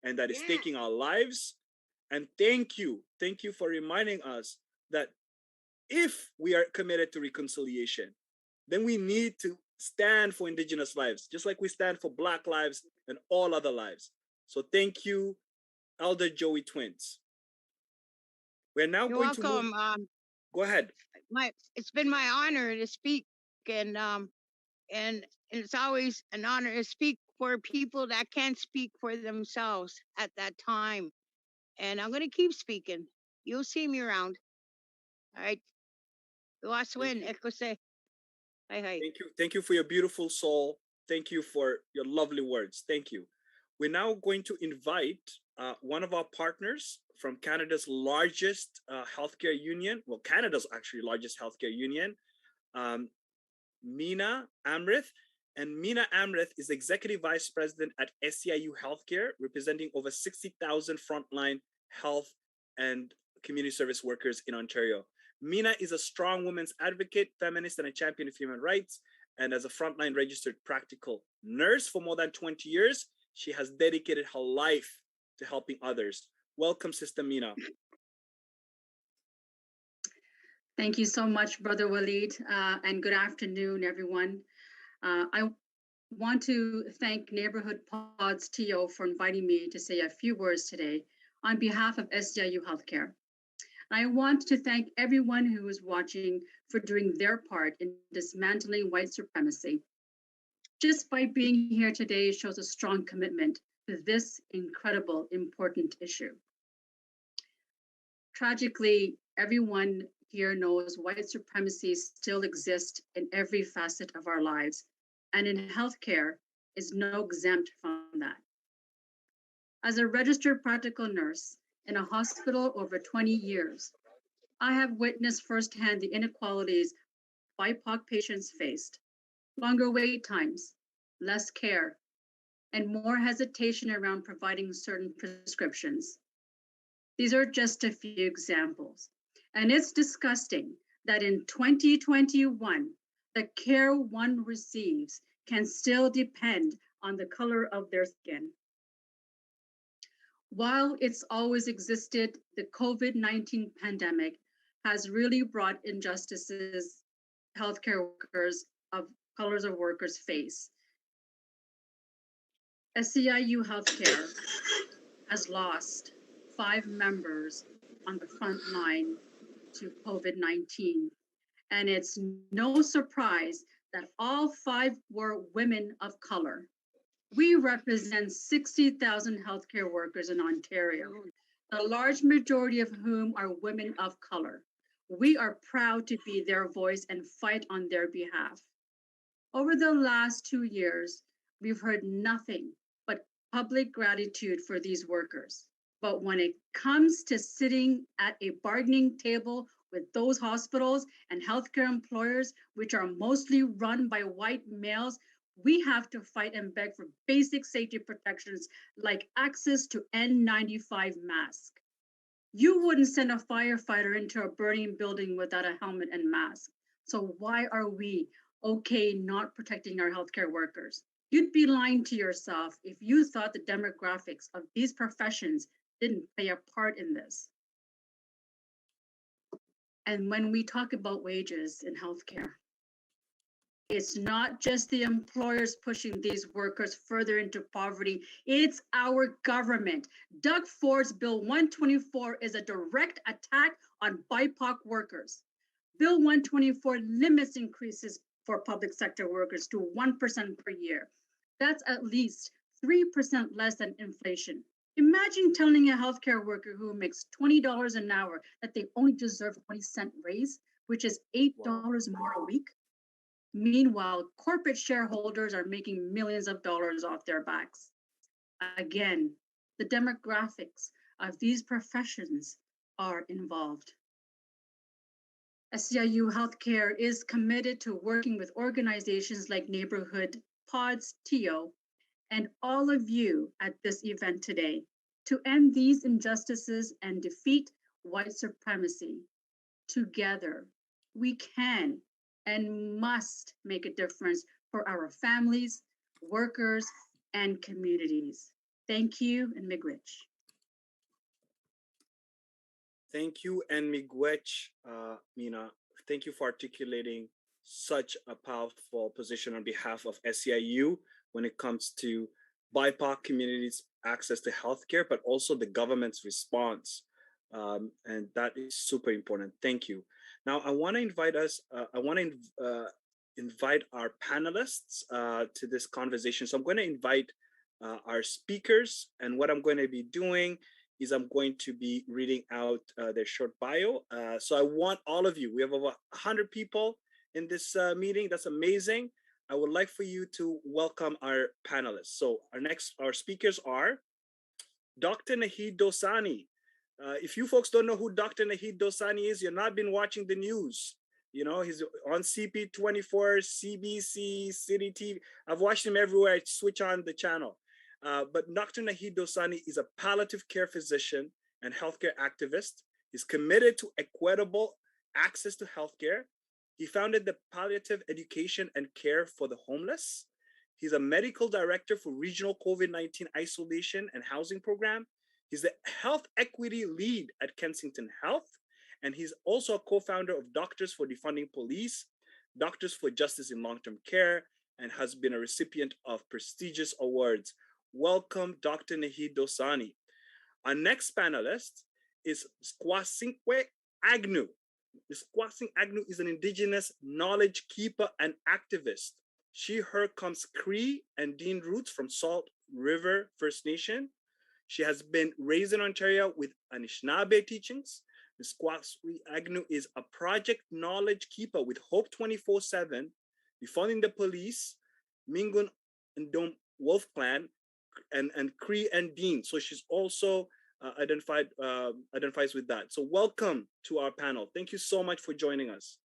and that is taking our lives. And thank you for reminding us that if we are committed to reconciliation, then we need to stand for Indigenous lives, just like we stand for Black lives and all other lives. So thank you, Elder Joey Twins. We're now You're going welcome. to move. Go ahead. It's been my honor to speak, and it's always an honor to speak for people that can't speak for themselves at that time. And I'm going to keep speaking. You'll see me around. All right. Win. Ekose. Hi. Thank you for your beautiful soul. Thank you for your lovely words. Thank you. We're now going to invite one of our partners from Canada's largest healthcare union. Well, Canada's actually largest healthcare union, Mina Amrith. And Mina Amrith is Executive Vice President at SEIU Healthcare, representing over 60,000 frontline health and community service workers in Ontario. Mina is a strong women's advocate, feminist, and a champion of human rights. And as a frontline registered practical nurse for more than 20 years, she has dedicated her life to helping others. Welcome, Sister Mina. Thank you so much, Brother Waleed, and good afternoon, everyone. I want to thank Neighborhood Pods TO for inviting me to say a few words today on behalf of SEIU Healthcare. I want to thank everyone who is watching for doing their part in dismantling white supremacy. Just by being here today shows a strong commitment to this incredible, important issue. Tragically, everyone here knows white supremacy still exists in every facet of our lives, and in healthcare is no exempt from that. As a registered practical nurse in a hospital over 20 years, I have witnessed firsthand the inequalities BIPOC patients faced: longer wait times, less care, and more hesitation around providing certain prescriptions. These are just a few examples. And it's disgusting that in 2021, the care one receives can still depend on the color of their skin. While it's always existed, the COVID-19 pandemic has really brought injustices healthcare workers of colors of workers face. SEIU Healthcare has lost 5 members on the front line to COVID-19. And it's no surprise that all 5 were women of color. We represent 60,000 healthcare workers in Ontario, the large majority of whom are women of color. We are proud to be their voice and fight on their behalf. Over the last 2 years, we've heard nothing but public gratitude for these workers. But when it comes to sitting at a bargaining table with those hospitals and healthcare employers, which are mostly run by white males, we have to fight and beg for basic safety protections like access to N95 mask. You wouldn't send a firefighter into a burning building without a helmet and mask. So why are we okay not protecting our healthcare workers? You'd be lying to yourself if you thought the demographics of these professions didn't play a part in this. And when we talk about wages in healthcare, it's not just the employers pushing these workers further into poverty, it's our government. Doug Ford's Bill 124 is a direct attack on BIPOC workers. Bill 124 limits increases for public sector workers to 1% per year. That's at least 3% less than inflation. Imagine telling a healthcare worker who makes $20 an hour that they only deserve a 20-cent raise, which is $8 more a week. Meanwhile, corporate shareholders are making millions of dollars off their backs. Again, the demographics of these professions are involved. SCIU Healthcare is committed to working with organizations like Neighborhood Pods, TO, and all of you at this event today to end these injustices and defeat white supremacy. Together, we can and must make a difference for our families, workers, and communities. Thank you, and miigwech. Thank you, and miigwech, Mina. Thank you for articulating such a powerful position on behalf of SEIU when it comes to BIPOC communities' access to healthcare, but also the government's response. And that is super important. Thank you. Now, I want to invite invite our panelists to this conversation. So I'm going to invite our speakers, and what I'm going to be doing is I'm going to be reading out their short bio. So I want all of you, we have over 100 people in this meeting. That's amazing. I would like for you to welcome our panelists. So our speakers are Dr. Naheed Dosani. If you folks don't know who Dr. Naheed Dosani is, you've not been watching the news. You know, he's on CP24, CBC, City TV. I've watched him everywhere. I switch on the channel. But Dr. Naheed Dosani is a palliative care physician and healthcare activist. He's committed to equitable access to healthcare. He founded the Palliative Education and Care for the Homeless. He's a medical director for Regional COVID-19 Isolation and Housing Program. He's the health equity lead at Kensington Health. And he's also a co-founder of Doctors for Defunding Police, Doctors for Justice in Long-Term Care, and has been a recipient of prestigious awards. Welcome, Dr. Naheed Dosani. Our next panelist is Mskwaasinkwe Agnew. Mskwaasinkwe Agnew is an indigenous knowledge keeper and activist. Her comes Cree and Dean roots from Salt River First Nation. She has been raised in Ontario with Anishinaabe teachings. Mskwaasinkwe Agnew is a project knowledge keeper with Hope 24/7, Defunding the Police, Mingun and Dome Wolf Clan, and Cree and Dean. So she's also identifies with that. So welcome to our panel. Thank you so much for joining us.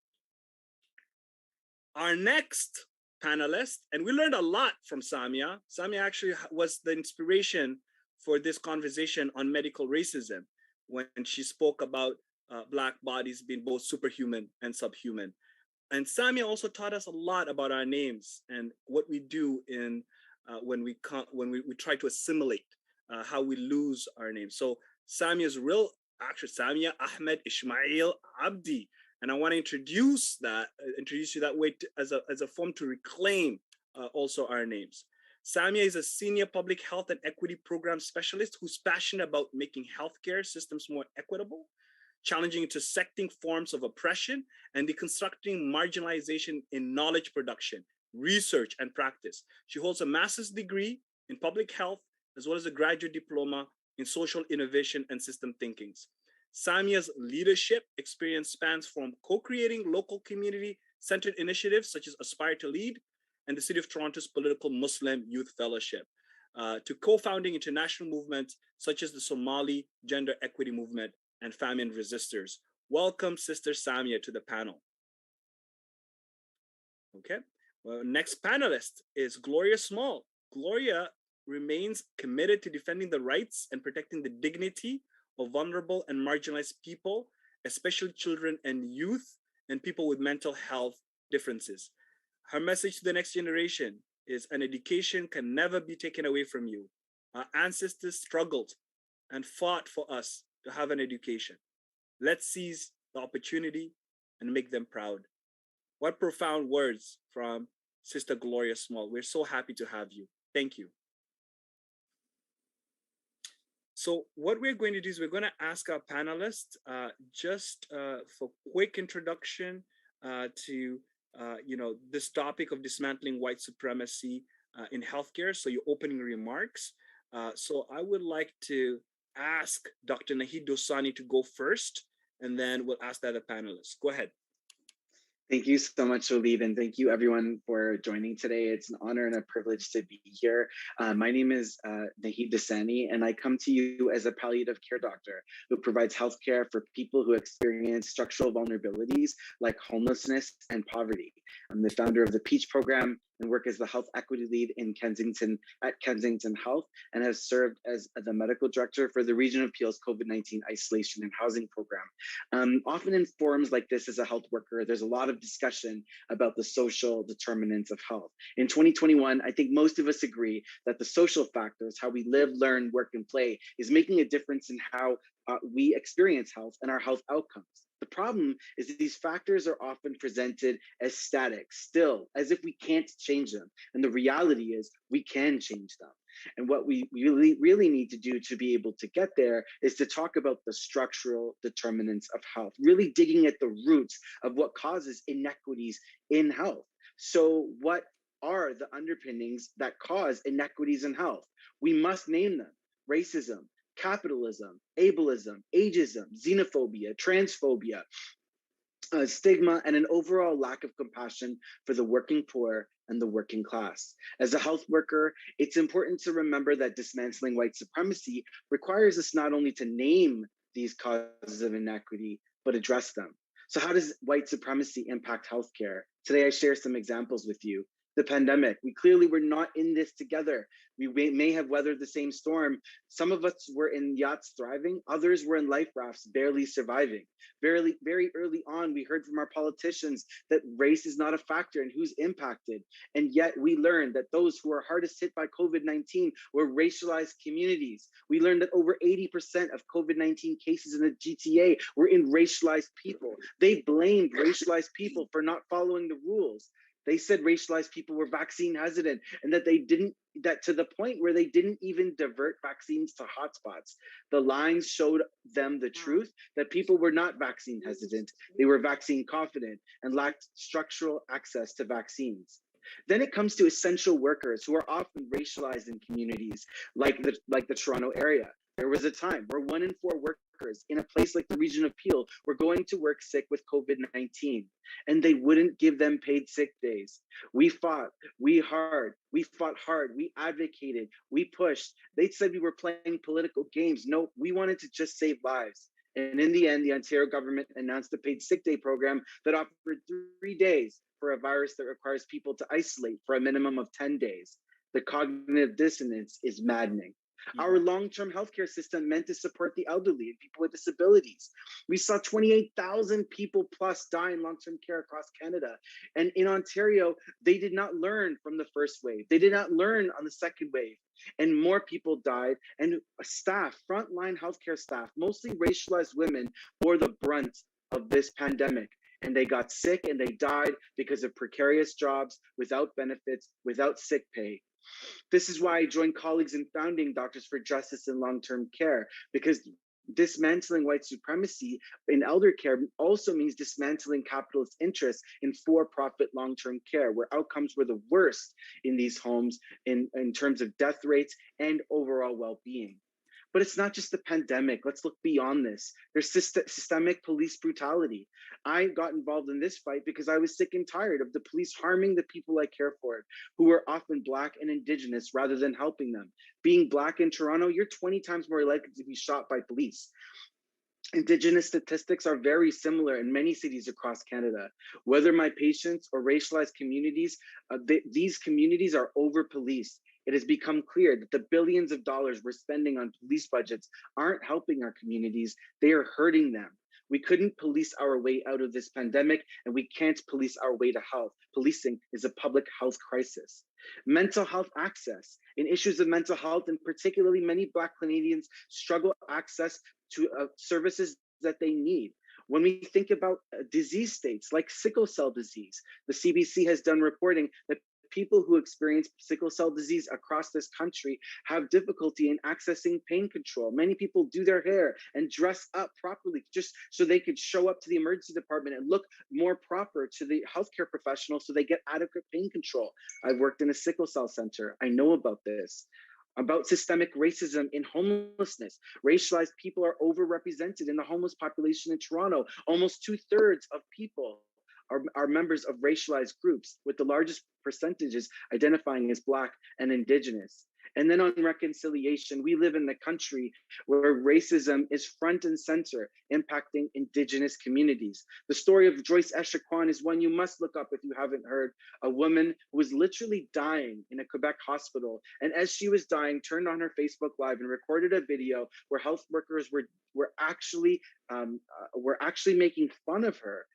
Our next panelist, and we learned a lot from Samiya. Samiya actually was the inspiration for this conversation on medical racism when she spoke about Black bodies being both superhuman and subhuman. And Samiya also taught us a lot about our names and what we do in when we try to assimilate, how we lose our names. So Samiya's real actually Samiya Ahmed Ismail Abdi, and I want to introduce you that way as a form to reclaim also our names. Samiya is a senior public health and equity program specialist who's passionate about making healthcare systems more equitable, challenging intersecting forms of oppression, and deconstructing marginalization in knowledge production, research, and practice. She holds a master's degree in public health, as well as a graduate diploma in social innovation and system thinkings. Samiya's leadership experience spans from co-creating local community-centered initiatives such as Aspire to Lead and the City of Toronto's Political Muslim Youth Fellowship, to co-founding international movements such as the Somali Gender Equity Movement and Famine Resistors. Welcome, Sister Samiya, to the panel. Okay, well, next panelist is Gloria Small. Gloria remains committed to defending the rights and protecting the dignity of vulnerable and marginalized people, especially children and youth and people with mental health differences. Her message to the next generation is an education can never be taken away from you. Our ancestors struggled and fought for us to have an education. Let's seize the opportunity and make them proud. What profound words from Sister Gloria Small. We're so happy to have you. Thank you. So what we're going to do is we're going to ask our panelists just for quick introduction to this topic of dismantling white supremacy in healthcare. So your opening remarks. So I would like to ask Dr. Naheed Dosani to go first, and then we'll ask the other panelists. Go ahead. Thank you so much, Olive, and thank you everyone for joining today. It's an honor and a privilege to be here. My name is Naheed Dosani, and I come to you as a palliative care doctor who provides healthcare for people who experience structural vulnerabilities like homelessness and poverty. I'm the founder of the Peach program and work as the health equity lead in Kensington at Kensington Health, and have served as the medical director for the Region of Peel's COVID-19 isolation and housing program. Often in forums like this as a health worker, there's a lot of discussion about the social determinants of health. In 2021, I think most of us agree that the social factors, how we live, learn, work, and play, is making a difference in how we experience health and our health outcomes. The problem is that these factors are often presented as static, still, as if we can't change them. And the reality is we can change them. And what we really need to do to be able to get there is to talk about the structural determinants of health, really digging at the roots of what causes inequities in health. So what are the underpinnings that cause inequities in health? We must name them: racism, capitalism, ableism, ageism, xenophobia, transphobia, stigma, and an overall lack of compassion for the working poor and the working class. As a health worker, it's important to remember that dismantling white supremacy requires us not only to name these causes of inequity, but address them. So how does white supremacy impact healthcare? Today, I share some examples with you. The pandemic, we clearly were not in this together. We may have weathered the same storm. Some of us were in yachts thriving, others were in life rafts barely surviving. Very early on, we heard from our politicians that race is not a factor in who's impacted. And yet we learned that those who are hardest hit by COVID-19 were racialized communities. We learned that over 80% of COVID-19 cases in the GTA were in racialized people. They blamed racialized people for not following the rules. They said racialized people were vaccine hesitant, and that to the point where they didn't even divert vaccines to hotspots. The lines showed them the truth that people were not vaccine hesitant. They were vaccine confident and lacked structural access to vaccines. Then it comes to essential workers who are often racialized in communities like the Toronto area. There was a time where 1 in 4 workers in a place like the Region of Peel were going to work sick with COVID-19, and they wouldn't give them paid sick days. We fought hard, we advocated, we pushed. They said we were playing political games. No, we wanted to just save lives. And in the end, the Ontario government announced a paid sick day program that offered 3 days for a virus that requires people to isolate for a minimum of 10 days. The cognitive dissonance is maddening. Our long-term healthcare system meant to support the elderly and people with disabilities. We saw 28,000 people plus die in long-term care across Canada. And in Ontario, they did not learn from the first wave. They did not learn on the second wave. And more people died. And staff, frontline healthcare staff, mostly racialized women, bore the brunt of this pandemic. And they got sick and they died because of precarious jobs, without benefits, without sick pay. This is why I joined colleagues in founding Doctors for Justice in Long-Term Care, because dismantling white supremacy in elder care also means dismantling capitalist interests in for-profit long-term care, where outcomes were the worst in these homes in terms of death rates and overall well-being. But it's not just the pandemic. Let's look beyond this. There's systemic police brutality. I got involved in this fight because I was sick and tired of the police harming the people I care for, who are often Black and Indigenous, rather than helping them. Being Black in Toronto, you're 20 times more likely to be shot by police. Indigenous statistics are very similar in many cities across Canada. Whether my patients or racialized communities, these communities are over-policed. It has become clear that the billions of dollars we're spending on police budgets aren't helping our communities, they are hurting them. We couldn't police our way out of this pandemic, and we can't police our way to health. Policing is a public health crisis. Mental health access. In issues of mental health, and particularly many Black Canadians struggle access to services that they need. When we think about disease states like sickle cell disease, the CBC has done reporting that people who experience sickle cell disease across this country have difficulty in accessing pain control. Many people do their hair and dress up properly just so they could show up to the emergency department and look more proper to the healthcare professional so they get adequate pain control. I've worked in a sickle cell center. I know about this. About systemic racism in homelessness. Racialized people are overrepresented in the homeless population in Toronto. Almost 2/3 of people are members of racialized groups, with the largest percentages identifying as Black and Indigenous. And then on reconciliation, we live in the country where racism is front and center, impacting Indigenous communities. The story of Joyce Echaquan is one you must look up if you haven't heard. A woman who was literally dying in a Quebec hospital, and as she was dying, turned on her Facebook Live and recorded a video where health workers were actually making fun of her,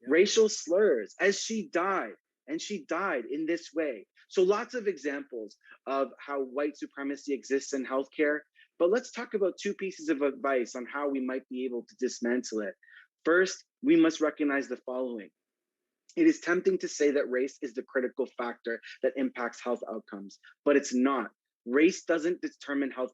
racial slurs as she died. And she died in this way. So lots of examples of how white supremacy exists in healthcare. But let's talk about two pieces of advice on how we might be able to dismantle it. First, we must recognize the following. It is tempting to say that race is the critical factor that impacts health outcomes, but it's not. Race doesn't determine health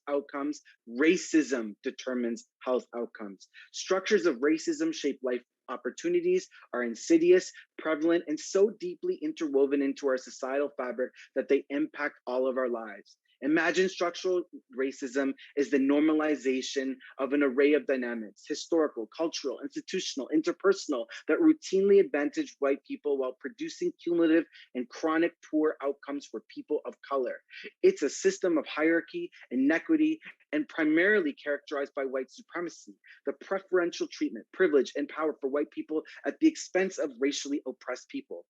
outcomes. Racism determines health outcomes. Structures of racism shape life opportunities, are insidious, prevalent, and so deeply interwoven into our societal fabric that they impact all of our lives. Imagine structural racism is the normalization of an array of dynamics, historical, cultural, institutional, interpersonal, that routinely advantage white people while producing cumulative and chronic poor outcomes for people of color. It's a system of hierarchy, inequity, and primarily characterized by white supremacy, the preferential treatment, privilege, and power for white people at the expense of racially oppressed people.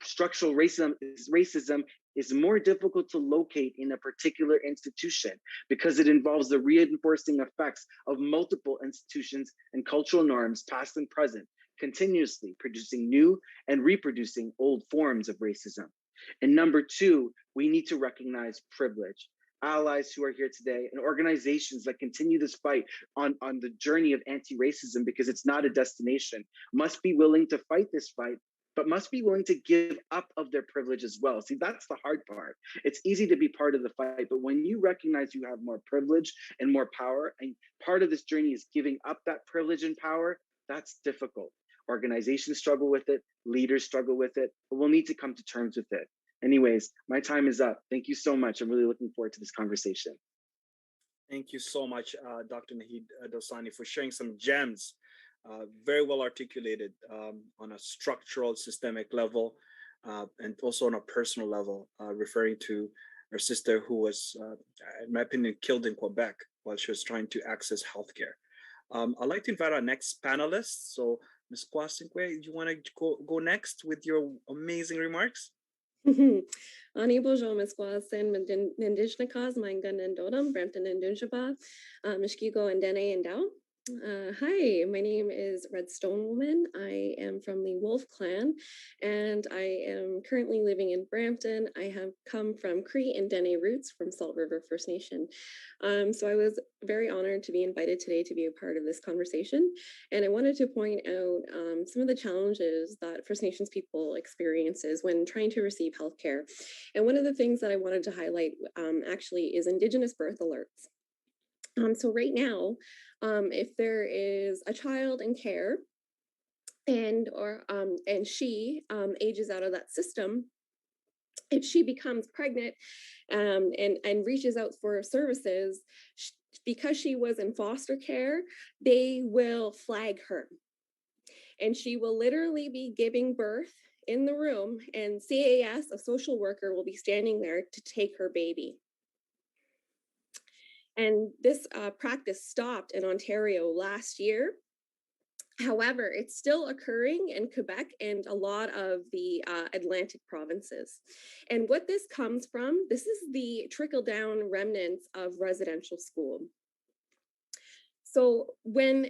Structural racism is more difficult to locate in a particular institution because it involves the reinforcing effects of multiple institutions and cultural norms, past and present, continuously producing new and reproducing old forms of racism. And number two, we need to recognize privilege. Allies who are here today and organizations that continue this fight on the journey of anti-racism, because it's not a destination, must be willing to fight this fight, but must be willing to give up of their privilege as well. See, that's the hard part. It's easy to be part of the fight, but when you recognize you have more privilege and more power, and part of this journey is giving up that privilege and power, that's difficult. Organizations struggle with it, leaders struggle with it, but we'll need to come to terms with it. Anyways, my time is up. Thank you so much. I'm really looking forward to this conversation. Thank you so much, Dr. Naheed Dosani, for sharing some gems, very well articulated on a structural, systemic level, and also on a personal level, referring to our sister who was, in my opinion, killed in Quebec while she was trying to access healthcare. I'd like to invite our next panelist. So, Mskwaasinkwe, do you want to go next with your amazing remarks? Ani bonjour, Mskwaasinkwe, Nindishnakas, Mangan and Dodam, Brampton and Dunjaba, Mishkigo and Dene and Dow. Hi, my name is Redstone Woman. I am from the Wolf Clan, and I am currently living in Brampton. I have come from Cree and Dene roots from Salt River First Nation. So I was very honored to be invited today to be a part of this conversation. And I wanted to point out some of the challenges that First Nations people experiences when trying to receive healthcare. And one of the things that I wanted to highlight actually is Indigenous birth alerts. So right now, if there is a child in care and she ages out of that system, if she becomes pregnant and reaches out for services, because she was in foster care, they will flag her. And she will literally be giving birth in the room, and CAS, a social worker, will be standing there to take her baby. And this practice stopped in Ontario last year. However, it's still occurring in Quebec and a lot of the Atlantic provinces. And what this comes from, this is the trickle-down remnants of residential school. So when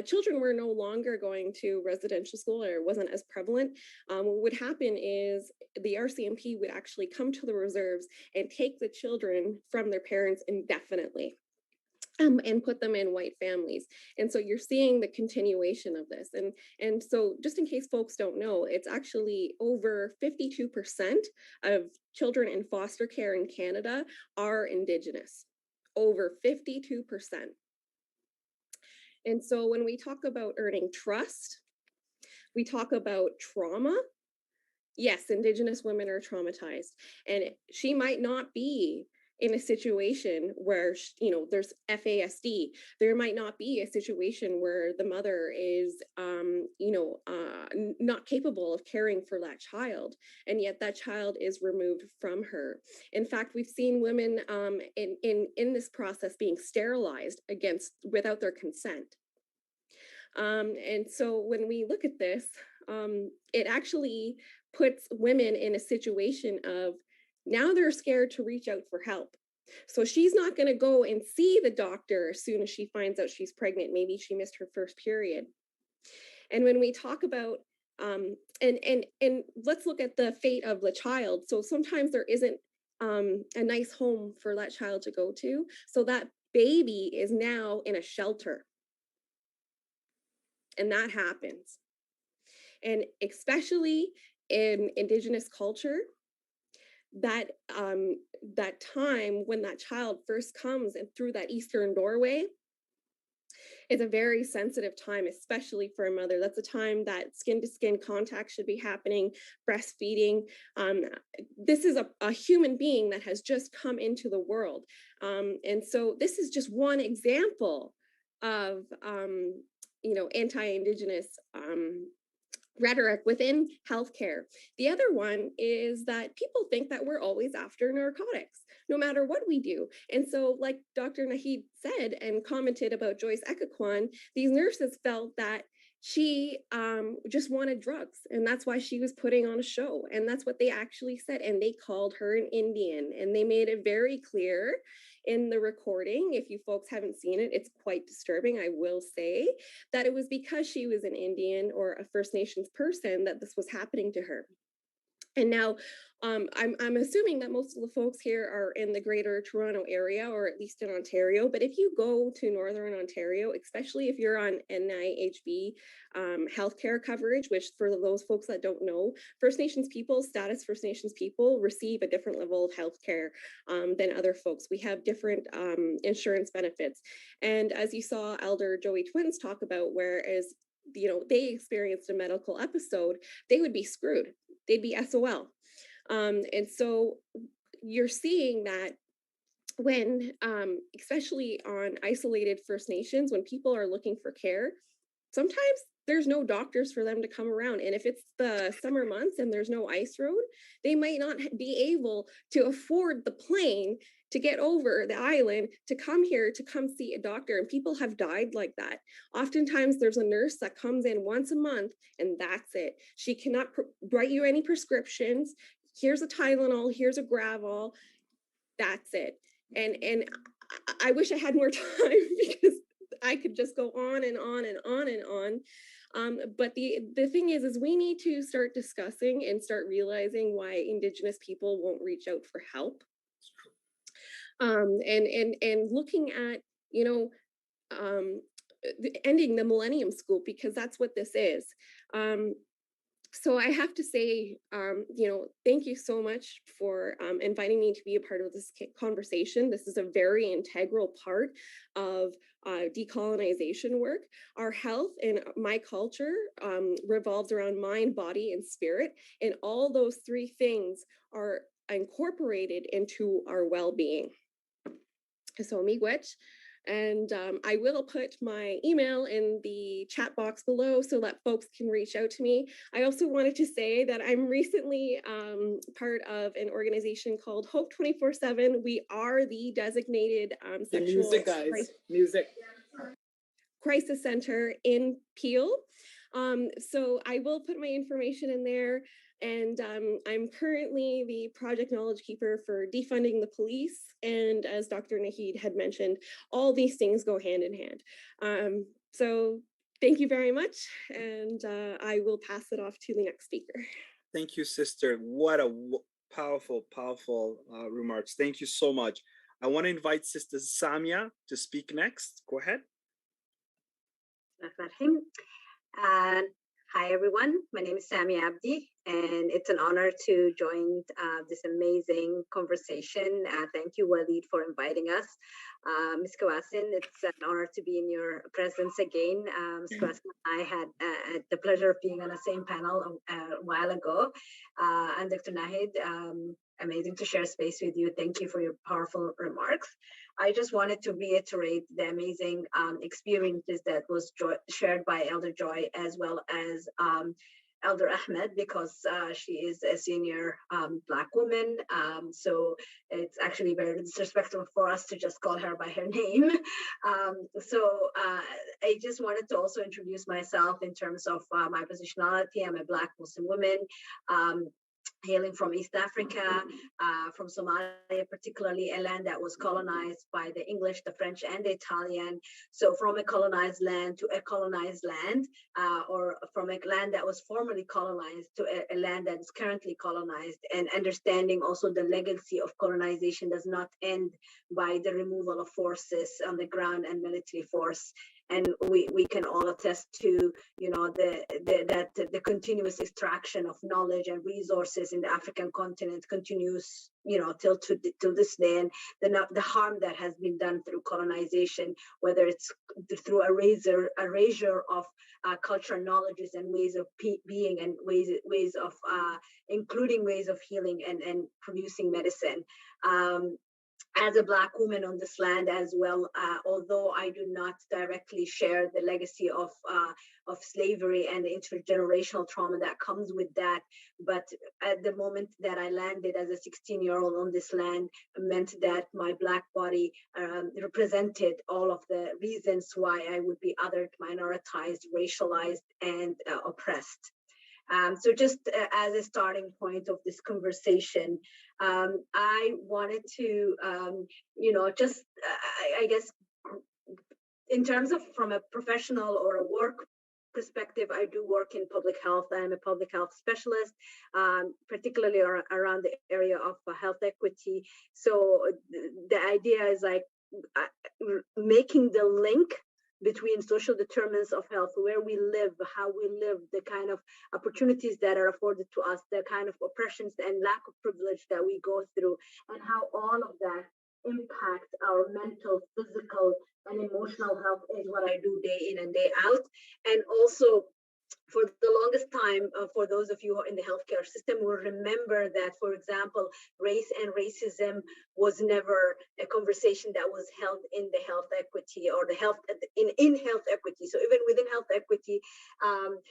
children were no longer going to residential school, or it wasn't as prevalent, what would happen is the RCMP would actually come to the reserves and take the children from their parents indefinitely and put them in white families. And so you're seeing the continuation of this. And so just in case folks don't know, it's actually over 52% of children in foster care in Canada are Indigenous, over 52%. And so when we talk about earning trust, we talk about trauma. Yes, Indigenous women are traumatized, and she might not be in a situation where, there's FASD. There might not be a situation where the mother is, not capable of caring for that child, and yet that child is removed from her. In fact, we've seen women in this process being sterilized without their consent. And so when we look at this, it actually puts women in a situation of, now they're scared to reach out for help. So she's not going to go and see the doctor as soon as she finds out she's pregnant. Maybe she missed her first period. And when we talk about, and let's look at the fate of the child. So sometimes there isn't a nice home for that child to go to. So that baby is now in a shelter. And that happens. And especially in Indigenous culture, that time when that child first comes and through that eastern doorway is a very sensitive time, especially for a mother. That's a time that skin-to-skin contact should be happening, breastfeeding. This is a human being that has just come into the world. And so this is just one example of anti-Indigenous rhetoric within healthcare. The other one is that people think that we're always after narcotics, no matter what we do. And so, like Dr. Naheed said and commented about Joyce Ekakwan, these nurses felt that she just wanted drugs, and that's why she was putting on a show. And that's what they actually said. And they called her an Indian, and they made it very clear in the recording. If you folks haven't seen it, it's quite disturbing, I will say, that it was because she was an Indian or a First Nations person that this was happening to her. And now I'm assuming that most of the folks here are in the greater Toronto area, or at least in Ontario. But if you go to Northern Ontario, especially if you're on NIHB healthcare coverage, which for those folks that don't know, First Nations people, Status First Nations people receive a different level of healthcare than other folks. We have different insurance benefits. And as you saw Elder Joey Twins talk about, whereas they experienced a medical episode, they would be screwed. They'd be SOL. And so you're seeing that when, especially on isolated First Nations, when people are looking for care, sometimes there's no doctors for them to come around. And if it's the summer months and there's no ice road, they might not be able to afford the plane to get over the island to come here to come see a doctor. And people have died like that. Oftentimes there's a nurse that comes in once a month and that's it. She cannot write you any prescriptions. Here's a Tylenol, here's a Gravol, that's it. And I wish I had more time because I could just go on and on and on and on. But the thing is we need to start discussing and start realizing why Indigenous people won't reach out for help. And looking at, ending the Millennium School, because that's what this is. So I have to say, thank you so much for inviting me to be a part of this conversation. This is a very integral part of decolonization work. Our health and my culture revolves around mind, body, and spirit. And all those three things are incorporated into our well-being. So miigwech. And I will put my email in the chat box below so that folks can reach out to me. I also wanted to say that I'm recently part of an organization called Hope 24/7. We are the designated sexual crisis center in Peel. So I will put my information in there. And I'm currently the project knowledge keeper for defunding the police. And as Dr. Naheed had mentioned, all these things go hand in hand. So thank you very much. And I will pass it off to the next speaker. Thank you, sister. What a powerful, powerful remarks. Thank you so much. I want to invite Sister Samiya to speak next. Go ahead. Hi, everyone. My name is Samiya Abdi, and it's an honor to join this amazing conversation. Thank you, Walid, for inviting us. Mskwaasinkwe, it's an honor to be in your presence again. Mskwaasinkwe and I had the pleasure of being on the same panel a while ago. And Dr. Naheed, amazing to share space with you. Thank you for your powerful remarks. I just wanted to reiterate the amazing experiences that was shared by Elder Joy as well as Elder Ahmed, because she is a senior Black woman. So it's actually very disrespectful for us to just call her by her name. I just wanted to also introduce myself in terms of my positionality. I'm a Black Muslim woman. Hailing from East Africa, from Somalia, particularly a land that was colonized by the English, the French, and the Italian. So from a colonized land to a colonized land, or from a land that was formerly colonized to a land that is currently colonized, and understanding also the legacy of colonization does not end by the removal of forces on the ground and military force. And we can all attest to, you know, the continuous extraction of knowledge and resources in the African continent continues, you know, till this day, and the harm that has been done through colonization, whether it's through erasure of cultural knowledges and ways of being, and ways of including ways of healing and producing medicine. As a Black woman on this land as well, although I do not directly share the legacy of slavery and the intergenerational trauma that comes with that, but at the moment that I landed as a 16-year-old on this land meant that my Black body represented all of the reasons why I would be othered, minoritized, racialized, and oppressed. So just as a starting point of this conversation, I wanted to, you know, just, I guess, in terms of from a professional or a work perspective, I do work in public health. I'm a public health specialist, particularly around the area of health equity. So the idea is like making the link between social determinants of health, where we live, how we live, the kind of opportunities that are afforded to us, the kind of oppressions and lack of privilege that we go through, and how all of that impacts our mental, physical, and emotional health is what I do day in and day out. And also, for the longest time, for those of you who are in the healthcare system will remember that, for example, race and racism was never a conversation that was held in the health equity or the health in health equity. So even within health equity,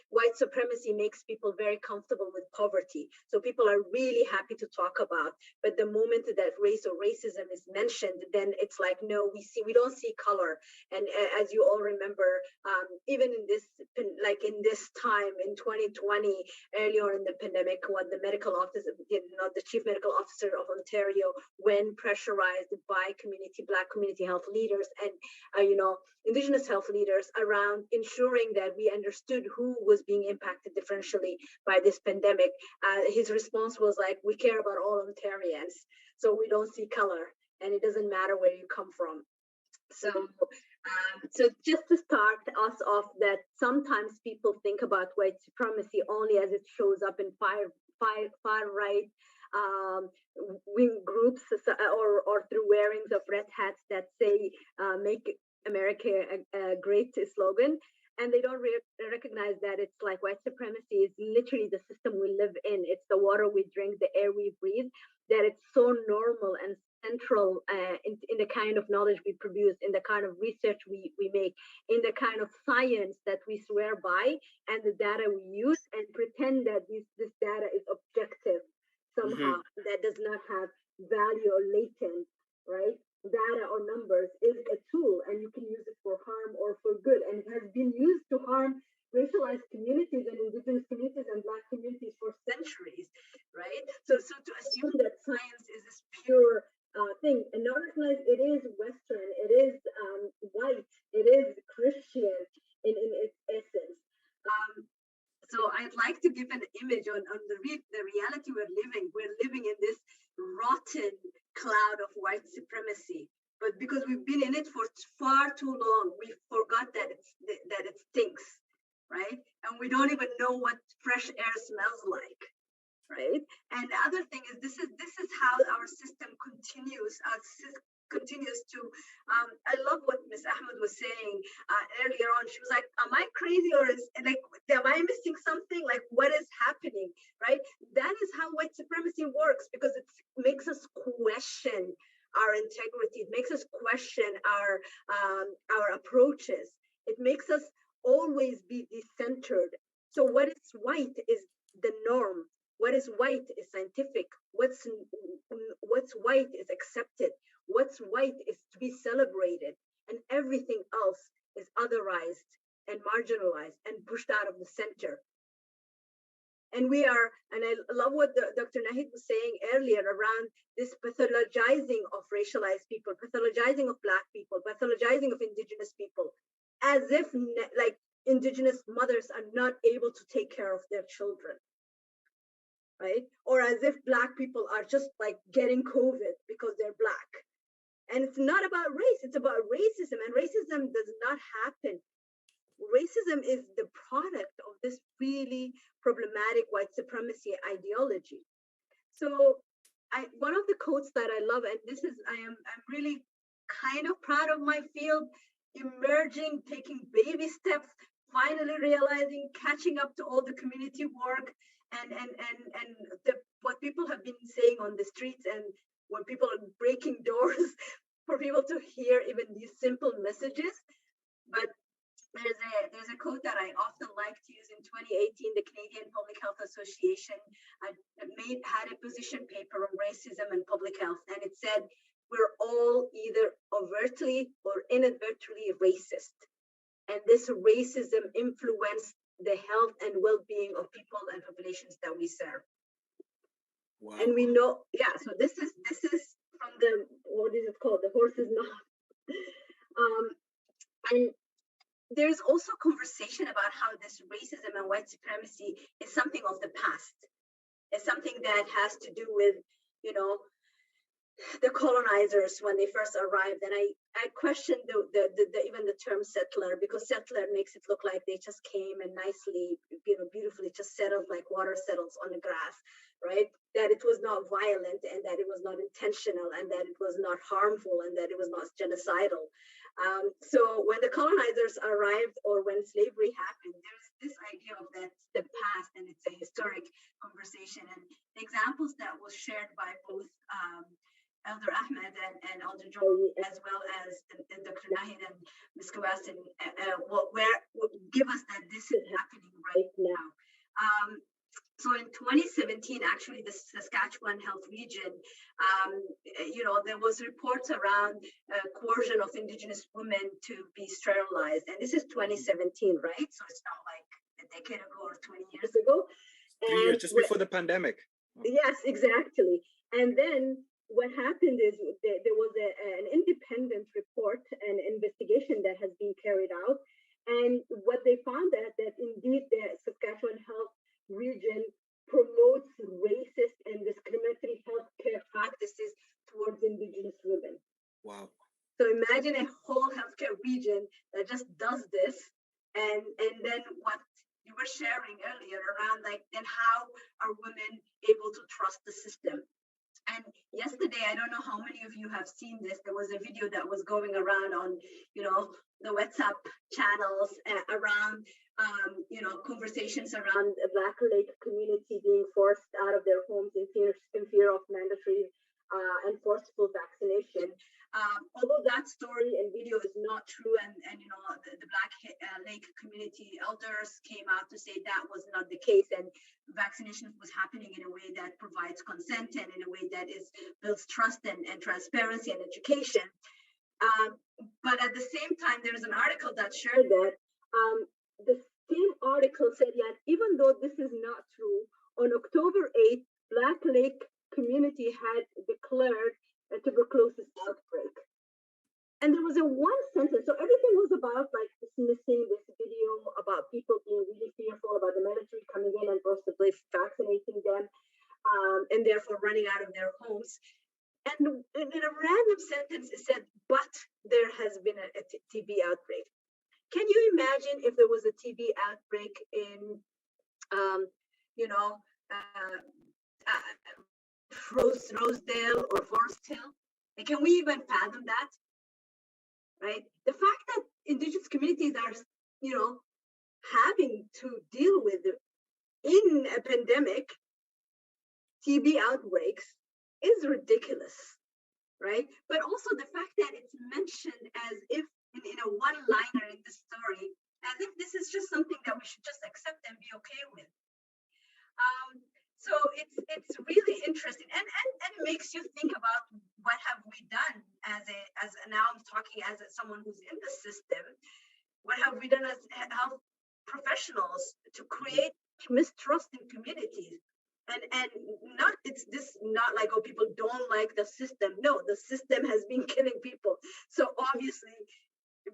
white supremacy makes people very comfortable with poverty. So people are really happy to talk about. But the moment that race or racism is mentioned, then it's like, no, we don't see color. And as you all remember, even in this, like in this time in 2020, earlier in the pandemic, when the medical officer, you know, the chief medical officer of Ontario, when pressurized by Black community health leaders and, you know, Indigenous health leaders around ensuring that we understood who was being impacted differentially by this pandemic, his response was like, we care about all Ontarians, so we don't see color, and it doesn't matter where you come from. So just to start us off, that sometimes people think about white supremacy only as it shows up in far right wing groups, or through wearings of red hats that say "Make America a Great" slogan. And they don't recognize that it's like white supremacy is literally the system we live in. It's the water we drink, the air we breathe, that it's so normal and central in the kind of knowledge we produce, in the kind of research we make, in the kind of science that we swear by, and the data we use, and pretend that this data is objective somehow, that does not have value or latent, right? Data or numbers is a tool, and you can use it for harm or for good, and it has been used to harm racialized communities and Indigenous communities and Black communities for centuries, right? So to assume that science is this pure thing, and not recognize it is Western, it is white, it is Christian in its essence. So I'd like to give an image on the reality we're living. We're living in this rotten cloud of white supremacy, but because we've been in it for far too long, we forgot that it stinks, right? And we don't even know what fresh air smells like, right? And the other thing is this is how our system continues. Our continues to, I love what Ms. Ahmed was saying earlier on. She was like, am I crazy or am I missing something? Like, what is happening, right? That is how white supremacy works, because it makes us question our integrity. It makes us question our approaches. It makes us always be decentered. So what is white is the norm. What is white is scientific. What's white is accepted. What's white is to be celebrated, and everything else is otherized and marginalized and pushed out of the center. And I love what Dr. Naheed was saying earlier around this pathologizing of racialized people, pathologizing of Black people, pathologizing of Indigenous people, as if like Indigenous mothers are not able to take care of their children, right? Or as if Black people are just like getting COVID because they're Black. And it's not about race, it's about racism, and racism does not happen. Racism is the product of this really problematic white supremacy ideology. So one of the quotes that I love, and this is, I'm really kind of proud of my field, emerging, taking baby steps, finally realizing, catching up to all the community work and what people have been saying on the streets, and when people are breaking doors for people to hear even these simple messages. But there's a quote that I often like to use. In 2018, the Canadian Public Health Association had a position paper on racism and public health, and it said, we're all either overtly or inadvertently racist. And this racism influenced the health and well-being of people and populations that we serve. Wow. And we know, yeah, so this is from the, what is it called? The horse's mouth. And there's also conversation about how this racism and white supremacy is something of the past. It's something that has to do with, you know, the colonizers when they first arrived. And I question even the term settler, because settler makes it look like they just came and nicely, you know, beautifully just settled like water settles on the grass, right? That it was not violent, and that it was not intentional, and that it was not harmful, and that it was not genocidal. So when the colonizers arrived, or when slavery happened, there's this idea of that the past, and it's a historic conversation. And the examples that was shared by both Elder Ahmed and Elder Joey, as well as Dr. Naheed and Mskwaasinkwe, give us that this is happening right now. So in 2017, actually, the Saskatchewan Health Region, you know, there was reports around coercion of Indigenous women to be sterilized. And this is 2017, right? So it's not like a decade ago or 20 years ago. 3 years, just before the pandemic. Yes, exactly. And then what happened is there was an independent report and investigation that has been carried out. And what they found that indeed the Saskatchewan Health Region promotes racist and discriminatory healthcare practices towards Indigenous women. Wow. So imagine a whole healthcare region that just does this, and then what you were sharing earlier around, like, then how are women able to trust the system? And yesterday, I don't know how many of you have seen this. There was a video that was going around on, you know, the WhatsApp channels around, you know, conversations around the Black Lake community being forced out of their homes in fear of mandatory and forceful vaccination. Although that story and video is not true, and you know, the Black Lake community elders came out to say that was not the case, and vaccination was happening in a way that provides consent and in a way that builds trust and transparency and education. But at the same time, there's an article that shared that the same article said that even though this is not true, on October 8th, Black Lake community had declared a tuberculosis outbreak. And there was a one sentence, so everything was about like dismissing this video about people being really fearful about the military coming in and forcibly vaccinating them, and therefore running out of their homes. And in a random sentence, it said, but there has been a TB outbreak. Can you imagine if there was a TB outbreak in, you know, Rosedale or Forest Hill? Like, can we even fathom that? Right? The fact that indigenous communities are, having to deal with in a pandemic, TB outbreaks is ridiculous, right? But also the fact that it's mentioned as if in a one-liner in the story, as if this is just something that we should just accept and be okay with. So it's really interesting, and it makes you think about what have we done as now I'm talking as someone who's in the system. What have we done as health professionals to create mistrust in communities? And not it's this not like, oh, people don't like the system. No, the system has been killing people. So obviously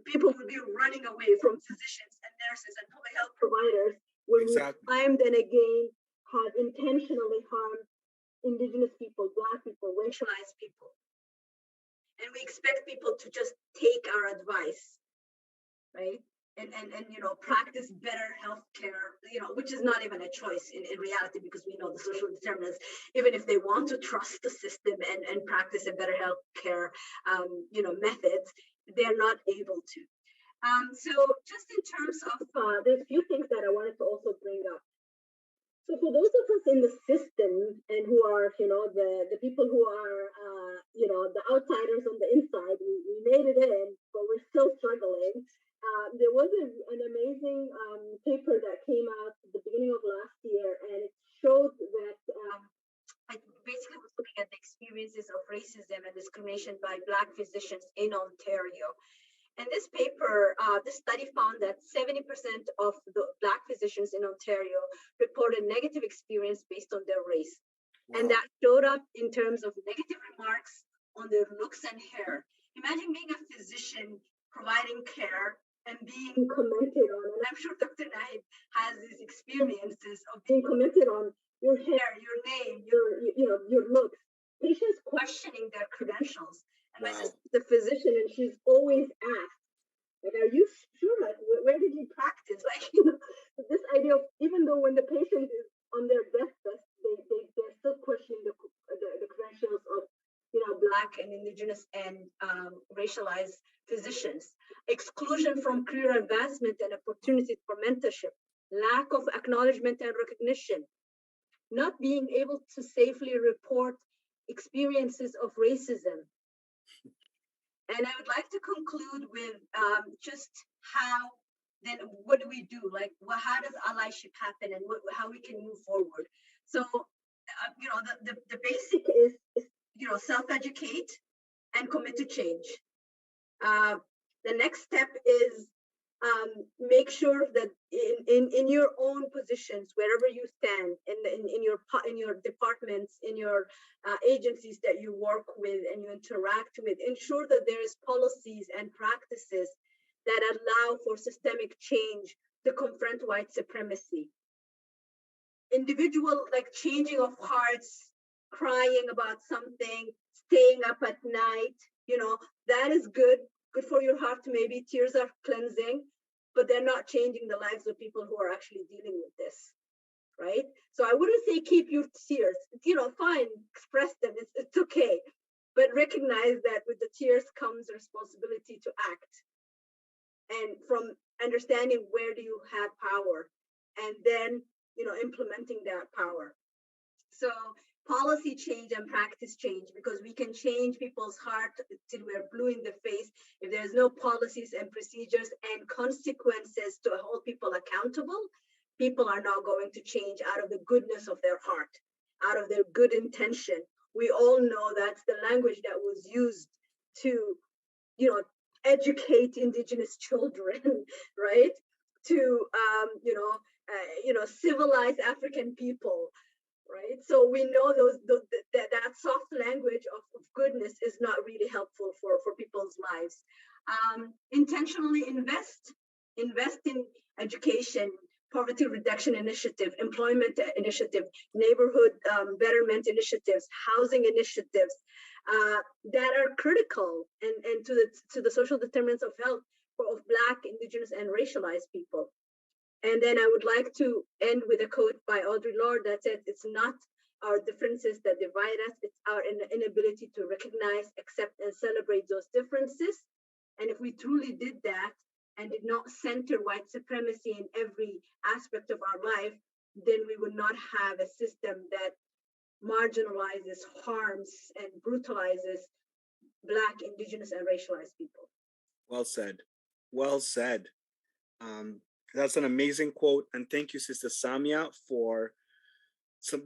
people will be running away from physicians and nurses and public health providers when we time and again have intentionally harmed indigenous people, Black people, racialized people. And we expect people to just take our advice, right? And practice better healthcare, which is not even a choice in reality, because we know the social determinants, even if they want to trust the system and practice a better healthcare, methods, they're not able to. So just in terms of, there's a few things that I wanted to also bring up. So for those of us in the system and who are, the people who are, the outsiders on the inside, we made it in, but we're still struggling. There was an amazing paper that came out at the beginning of last year, and it showed that I basically was looking at the experiences of racism and discrimination by Black physicians in Ontario. And this paper, this study found that 70% of the Black physicians in Ontario reported negative experience based on their race. Wow. And that showed up in terms of negative remarks on their looks and hair. Imagine being a physician providing care and being commented on. And I'm sure Dr. Naheed has these experiences of being commented on your hair, your name, your looks. Patients questioning their credentials. And my sister's a physician, and she's always asked, like, are you sure? Like, where did you practice? Like, this idea of, even though when the patient is on their deathbed, they're still questioning the credentials of, Black and Indigenous and racialized physicians. Exclusion from career advancement and opportunities for mentorship. Lack of acknowledgement and recognition. Not being able to safely report experiences of racism. And I would like to conclude with just how, then what do we do? Like, how does allyship happen, and how we can move forward? So, the basic is self-educate and commit to change. The next step is make sure that in your own positions, wherever you stand, in your departments, in your agencies that you work with and you interact with, ensure that there is policies and practices that allow for systemic change to confront white supremacy. Individual, like, changing of hearts, crying about something, staying up at night, that is good for your heart. Maybe tears are cleansing, but they're not changing the lives of people who are actually dealing with this, right? So I wouldn't say keep your tears, fine, express them, it's okay, but recognize that with the tears comes responsibility to act, and from understanding where do you have power, and then implementing that power. So policy change and practice change, because we can change people's heart till we're blue in the face. If there's no policies and procedures and consequences to hold people accountable, people are not going to change out of the goodness of their heart, out of their good intention. We all know that's the language that was used to, educate Indigenous children, right? To, civilize African people. Right, so we know that soft language of goodness is not really helpful for people's lives. Intentionally invest in education, poverty reduction initiative, employment initiative, neighborhood betterment initiatives, housing initiatives that are critical and to the social determinants of health of Black, Indigenous, and racialized people. And then I would like to end with a quote by Audre Lorde that said, it's not our differences that divide us. It's our inability to recognize, accept, and celebrate those differences. And if we truly did that and did not center white supremacy in every aspect of our life, then we would not have a system that marginalizes, harms, and brutalizes Black, Indigenous, and racialized people. Well said. Well said. That's an amazing quote. And thank you, Sister Samiya, for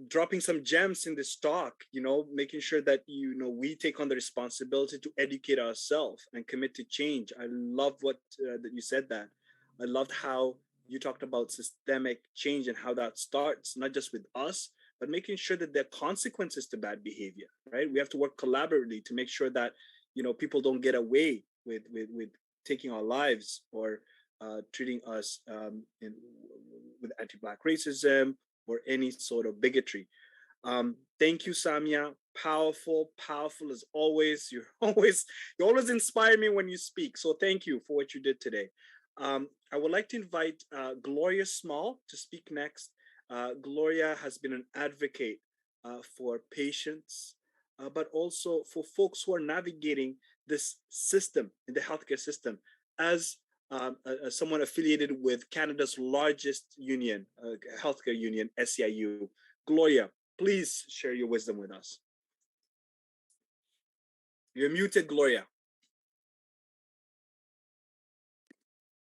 dropping some gems in this talk, making sure that, we take on the responsibility to educate ourselves and commit to change. I love what that you said that. I loved how you talked about systemic change and how that starts, not just with us, but making sure that there are consequences to bad behavior, right? We have to work collaboratively to make sure that, people don't get away with taking our lives or treating us with anti-Black racism or any sort of bigotry. Thank you, Samiya. Powerful as always. You always inspire me when you speak. So thank you for what you did today. I would like to invite Gloria Small to speak next. Gloria has been an advocate for patients, but also for folks who are navigating this system in the healthcare system as someone affiliated with Canada's largest union, healthcare union, SEIU. Gloria, please share your wisdom with us. You're muted, Gloria.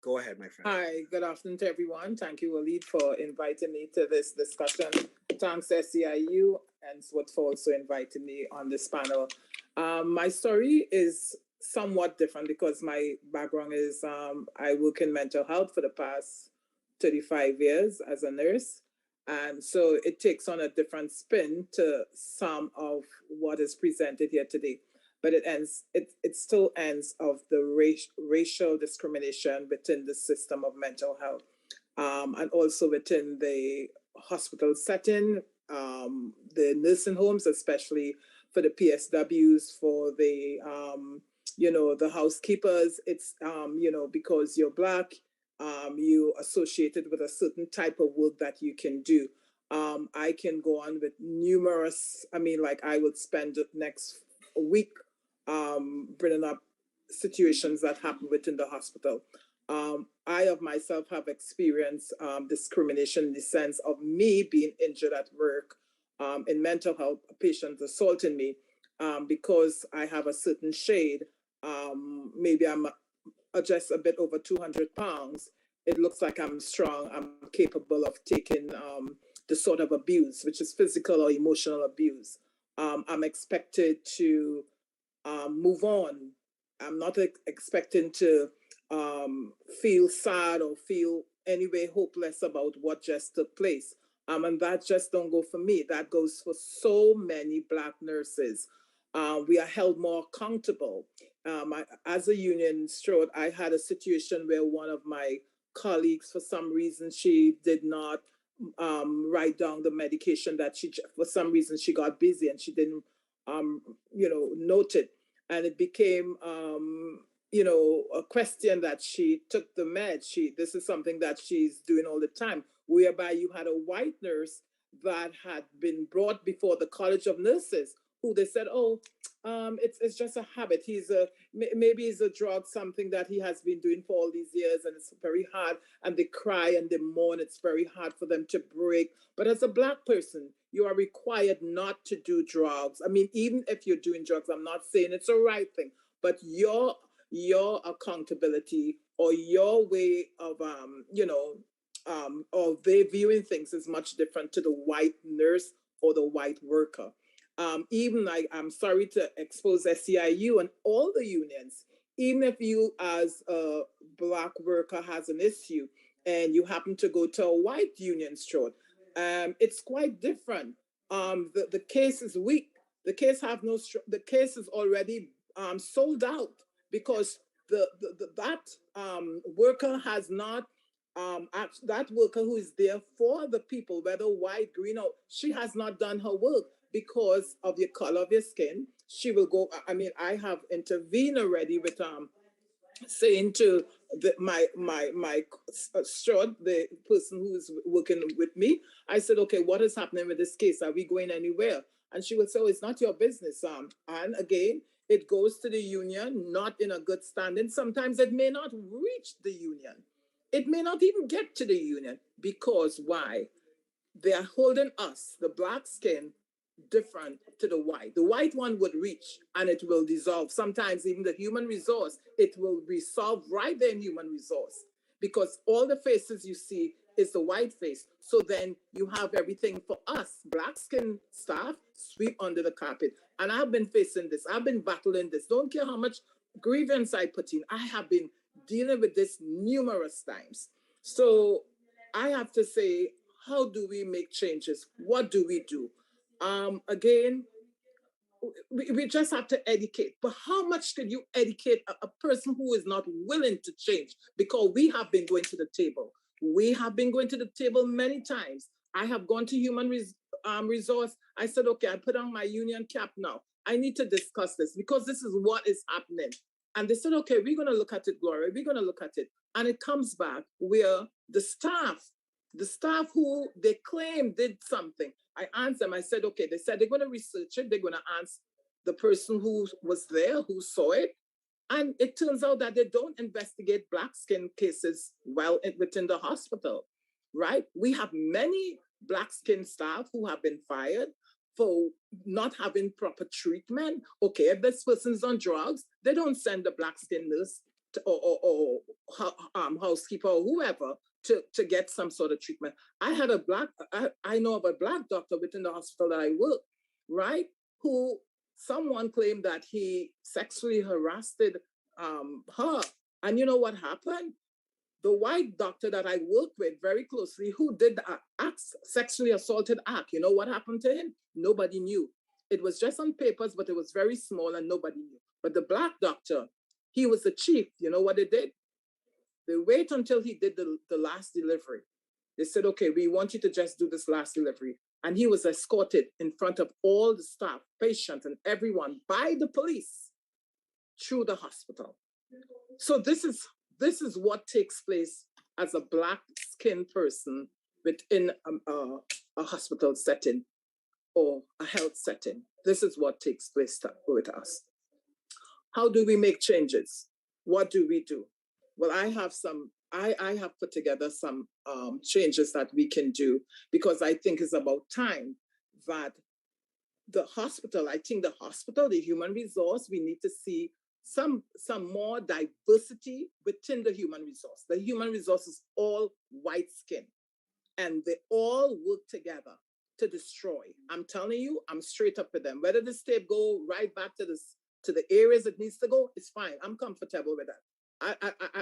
Go ahead, my friend. Hi, good afternoon to everyone. Thank you, Waleed, for inviting me to this discussion. Thanks, SEIU, and SWOT for also inviting me on this panel. My story is somewhat different because my background is I work in mental health for the past 35 years as a nurse. And so it takes on a different spin to some of what is presented here today. But it still ends of the racial discrimination within the system of mental health, and also within the hospital setting, the nursing homes, especially for the PSWs, for the the housekeepers. It's because you're Black, you associated with a certain type of work that you can do. I can go on with numerous. I would spend the next week bringing up situations that happen within the hospital. I of myself have experienced discrimination in the sense of me being injured at work in mental health, patients assaulting me because I have a certain shade. Maybe I'm just a bit over 200 pounds. It looks like I'm strong. I'm capable of taking the sort of abuse, which is physical or emotional abuse. I'm expected to move on. I'm not expecting to feel sad or feel any way hopeless about what just took place. And that just don't go for me. That goes for so many Black nurses. We are held more accountable. As a union steward, I had a situation where one of my colleagues, for some reason, she did not write down the medication that for some reason, she got busy and she didn't noted, and it became a question that she took the meds. This is something that she's doing all the time, whereby you had a white nurse that had been brought before the College of Nurses, who they said, it's just a habit. Maybe it's a drug, something that he has been doing for all these years, and it's very hard. And they cry and they mourn. It's very hard for them to break. But as a Black person, you are required not to do drugs. Even if you're doing drugs, I'm not saying it's a right thing, but your accountability or your way of of they viewing things is much different to the white nurse or the white worker. I'm sorry to expose SEIU and all the unions, even if you as a Black worker has an issue and you happen to go to a white union store, it's quite different. The case is weak. The case the case is already sold out because that worker has not that worker who is there for the people, whether white, green, or she has not done her work because of the color of your skin. She will go. I have intervened already with saying to my short, the person who is working with me, I said, okay, what is happening with this case? Are we going anywhere? And she would say, oh, it's not your business. And again, it goes to the union, not in a good standing. Sometimes it may not reach the union. It may not even get to the union because why? They are holding us, the black skin, different to the white. The white one would reach and it will dissolve. Sometimes even the human resource, it will resolve right there in human resource because all the faces you see is the white face. So then you have everything for us, black skin staff, sweep under the carpet. And I've been facing this. I've been battling this. Don't care how much grievance I put in. I have been dealing with this numerous times. So I have to say, how do we make changes? What do we do? Again, we just have to educate. But how much can you educate a person who is not willing to change? Because we have been going to the table. We have been going to the table many times. I have gone to human resource. I said, okay, I put on my union cap now. I need to discuss this because this is what is happening. And they said, okay, we're going to look at it, Gloria. We're going to look at it. And it comes back where the staff who they claim did something, I asked them, I said, okay, they said they're going to research it. They're going to ask the person who was there, who saw it. And it turns out that they don't investigate black skin cases well within the hospital, right? We have many black skin staff who have been fired for not having proper treatment. Okay, if this person's on drugs, they don't send the black skin nurse or housekeeper or whoever to get some sort of treatment. I know of a black doctor within the hospital that I work, right? Who someone claimed that he sexually harassed her. And you know what happened? The white doctor that I work with very closely, who did the sexually assaulted act, you know what happened to him? Nobody knew. It was just on papers, but it was very small and nobody knew. But the black doctor, he was the chief. You know what they did? They wait until he did the last delivery. They said, okay, we want you to just do this last delivery. And he was escorted in front of all the staff, patients, and everyone by the police through the hospital. So this is what takes place as a black skinned person within a hospital setting or a health setting. This is what takes place with us. How do we make changes? What do we do? Well, I have put together some changes that we can do because I think it's about time that the hospital, the human resource, we need to see some more diversity within the human resource. The human resource is all white skin and they all work together to destroy. I'm telling you, I'm straight up with them. Whether this tape go right back to the areas it needs to go, it's fine. I'm comfortable with that.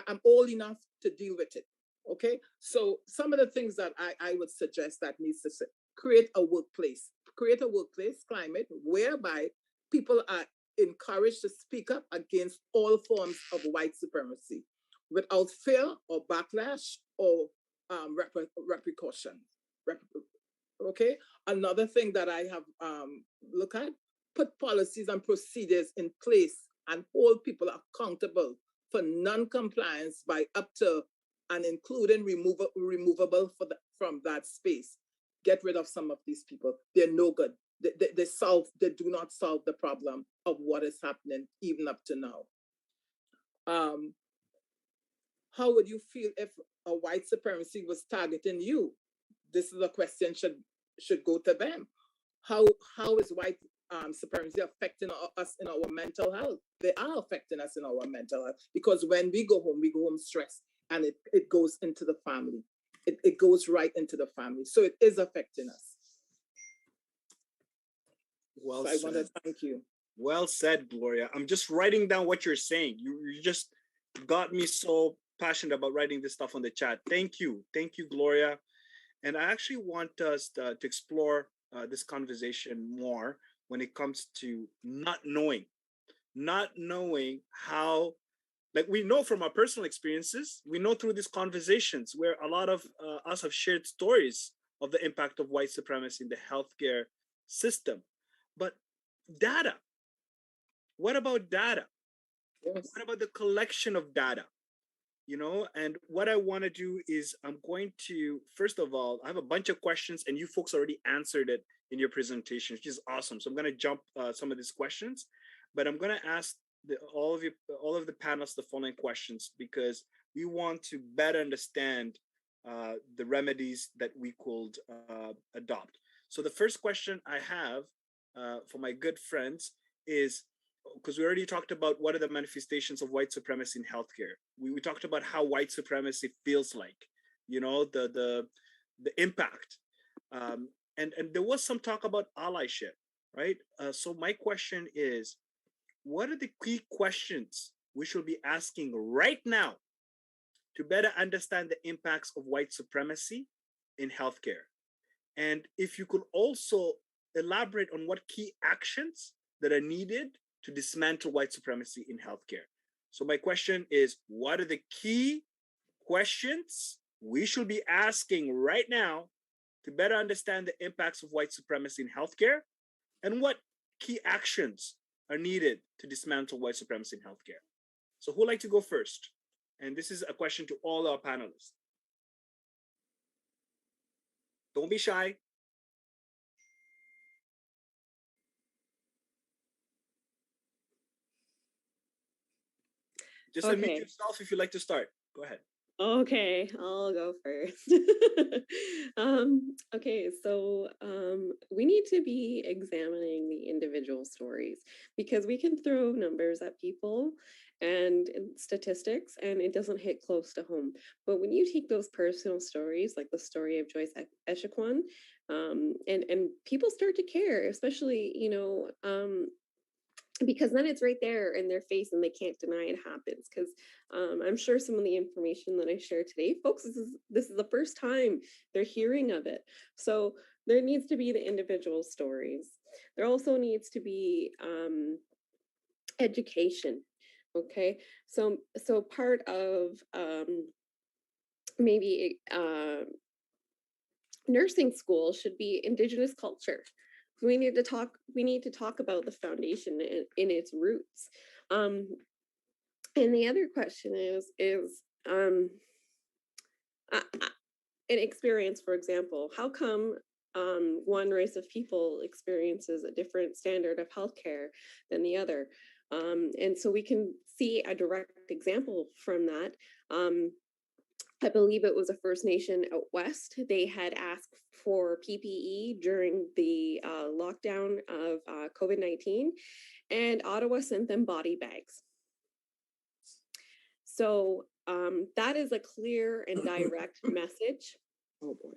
I'm old enough to deal with it. Okay. So some of the things that I would suggest that needs to create a workplace climate whereby people are encouraged to speak up against all forms of white supremacy without fear or backlash or repercussion. Okay. Another thing that I have looked at, put policies and procedures in place and hold people accountable for non-compliance by up to and including removable from that space. Get rid of some of these people. They're no good. They do not solve the problem of what is happening even up to now. How would you feel if a white supremacy was targeting you? This is a question should go to them. How is white supremacy affecting us in our mental health? They are affecting us in our mental health because when we go home stressed and it goes into the family. It goes right into the family. So it is affecting us. Well so I want to thank you. Well said, Gloria. I'm just writing down what you're saying. You just got me so passionate about writing this stuff on the chat. Thank you. Thank you, Gloria. And I actually want us to explore this conversation more when it comes to not knowing how, like we know from our personal experiences, we know through these conversations where a lot of us have shared stories of the impact of white supremacy in the healthcare system. But data, what about data? Yes. What about the collection of data? You know, and what I want to do is I'm going to, first of all, I have a bunch of questions and you folks already answered it in your presentation, which is awesome. So I'm going to jump some of these questions, but I'm going to ask all of the panelists the following questions because we want to better understand the remedies that we could adopt. So the first question I have for my good friends is, because we already talked about what are the manifestations of white supremacy in healthcare. We talked about how white supremacy feels like, you know, the impact. And there was some talk about allyship, right? So my question is, what are the key questions we should be asking right now to better understand the impacts of white supremacy in healthcare? And if you could also elaborate on what key actions that are needed to dismantle white supremacy in healthcare. So my question is, what are the key questions we should be asking right now to better understand the impacts of white supremacy in healthcare? And what key actions are needed to dismantle white supremacy in healthcare? So who'd like to go first? And this is a question to all our panelists. Don't be shy. Just unmute yourself if you'd like to start. Go ahead. Okay, I'll go first. Okay, so we need to be examining the individual stories because we can throw numbers at people and statistics and it doesn't hit close to home. But when you take those personal stories, like the story of Joyce Echequan, and people start to care, especially, you know, because then it's right there in their face and they can't deny it happens. Because I'm sure some of the information that I share today, folks, this is the first time they're hearing of it. So there needs to be the individual stories. There also needs to be education. Okay, so part of maybe nursing school should be Indigenous culture. We need to talk about the foundation in its roots. And the other question is an experience, for example, how come one race of people experiences a different standard of healthcare than the other? And so we can see a direct example from that. I believe it was a First Nation out west. They had asked for PPE during the lockdown of COVID-19, and Ottawa sent them body bags. So that is a clear and direct message. Oh boy.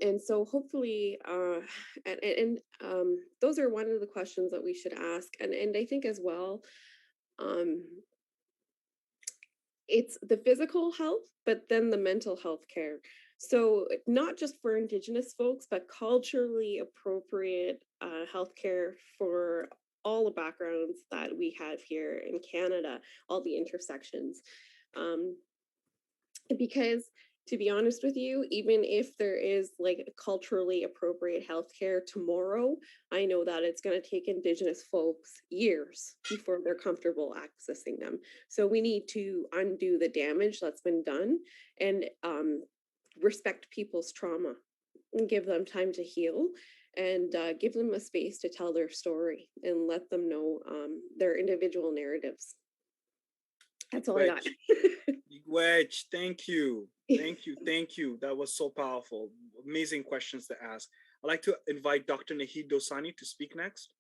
And so hopefully, those are one of the questions that we should ask. And I think as well, it's the physical health, but then the mental health care. So not just for Indigenous folks, but culturally appropriate healthcare for all the backgrounds that we have here in Canada, all the intersections. Because to be honest with you, even if there is like culturally appropriate healthcare tomorrow, I know that it's going to take Indigenous folks years before they're comfortable accessing them. So we need to undo the damage that's been done and respect people's trauma and give them time to heal and give them a space to tell their story and let them know their individual narratives. That's all I got. Wedge, thank you. Thank you. Thank you. That was so powerful. Amazing questions to ask. I'd like to invite Dr. Naheed Dosani to speak next.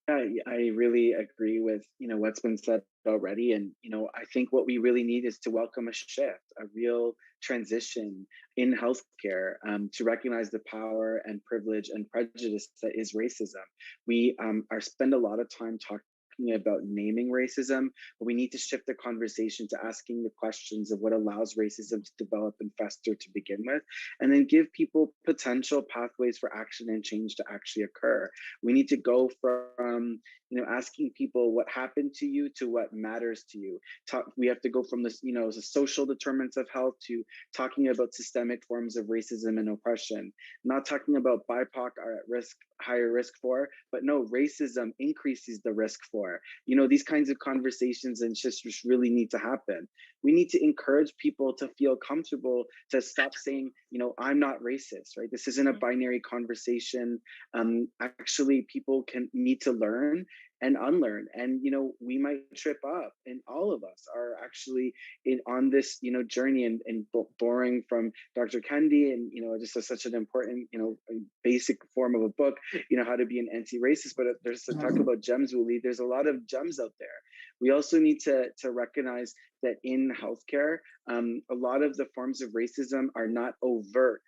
I really agree with, what's been said already. And, I think what we really need is to welcome a shift, a real transition in healthcare to recognize the power and privilege and prejudice that is racism. We spend a lot of time talking about naming racism, but we need to shift the conversation to asking the questions of what allows racism to develop and fester to begin with, and then give people potential pathways for action and change to actually occur. We need to go from asking people what happened to you to what matters to you. We have to go from this, the social determinants of health to talking about systemic forms of racism and oppression. Not talking about BIPOC are at risk, higher risk for, but no, racism increases the risk for. These kinds of conversations and just really need to happen. We need to encourage people to feel comfortable to stop saying, I'm not racist, right? This isn't a binary conversation. Actually, people need to learn and unlearn, and we might trip up, and all of us are actually on this journey and borrowing from Dr. Kendi, and just such an important basic form of a book, how to be an anti-racist. But there's to talk about gems, Waleed. There's a lot of gems out there. We also need to recognize that in healthcare, a lot of the forms of racism are not overt.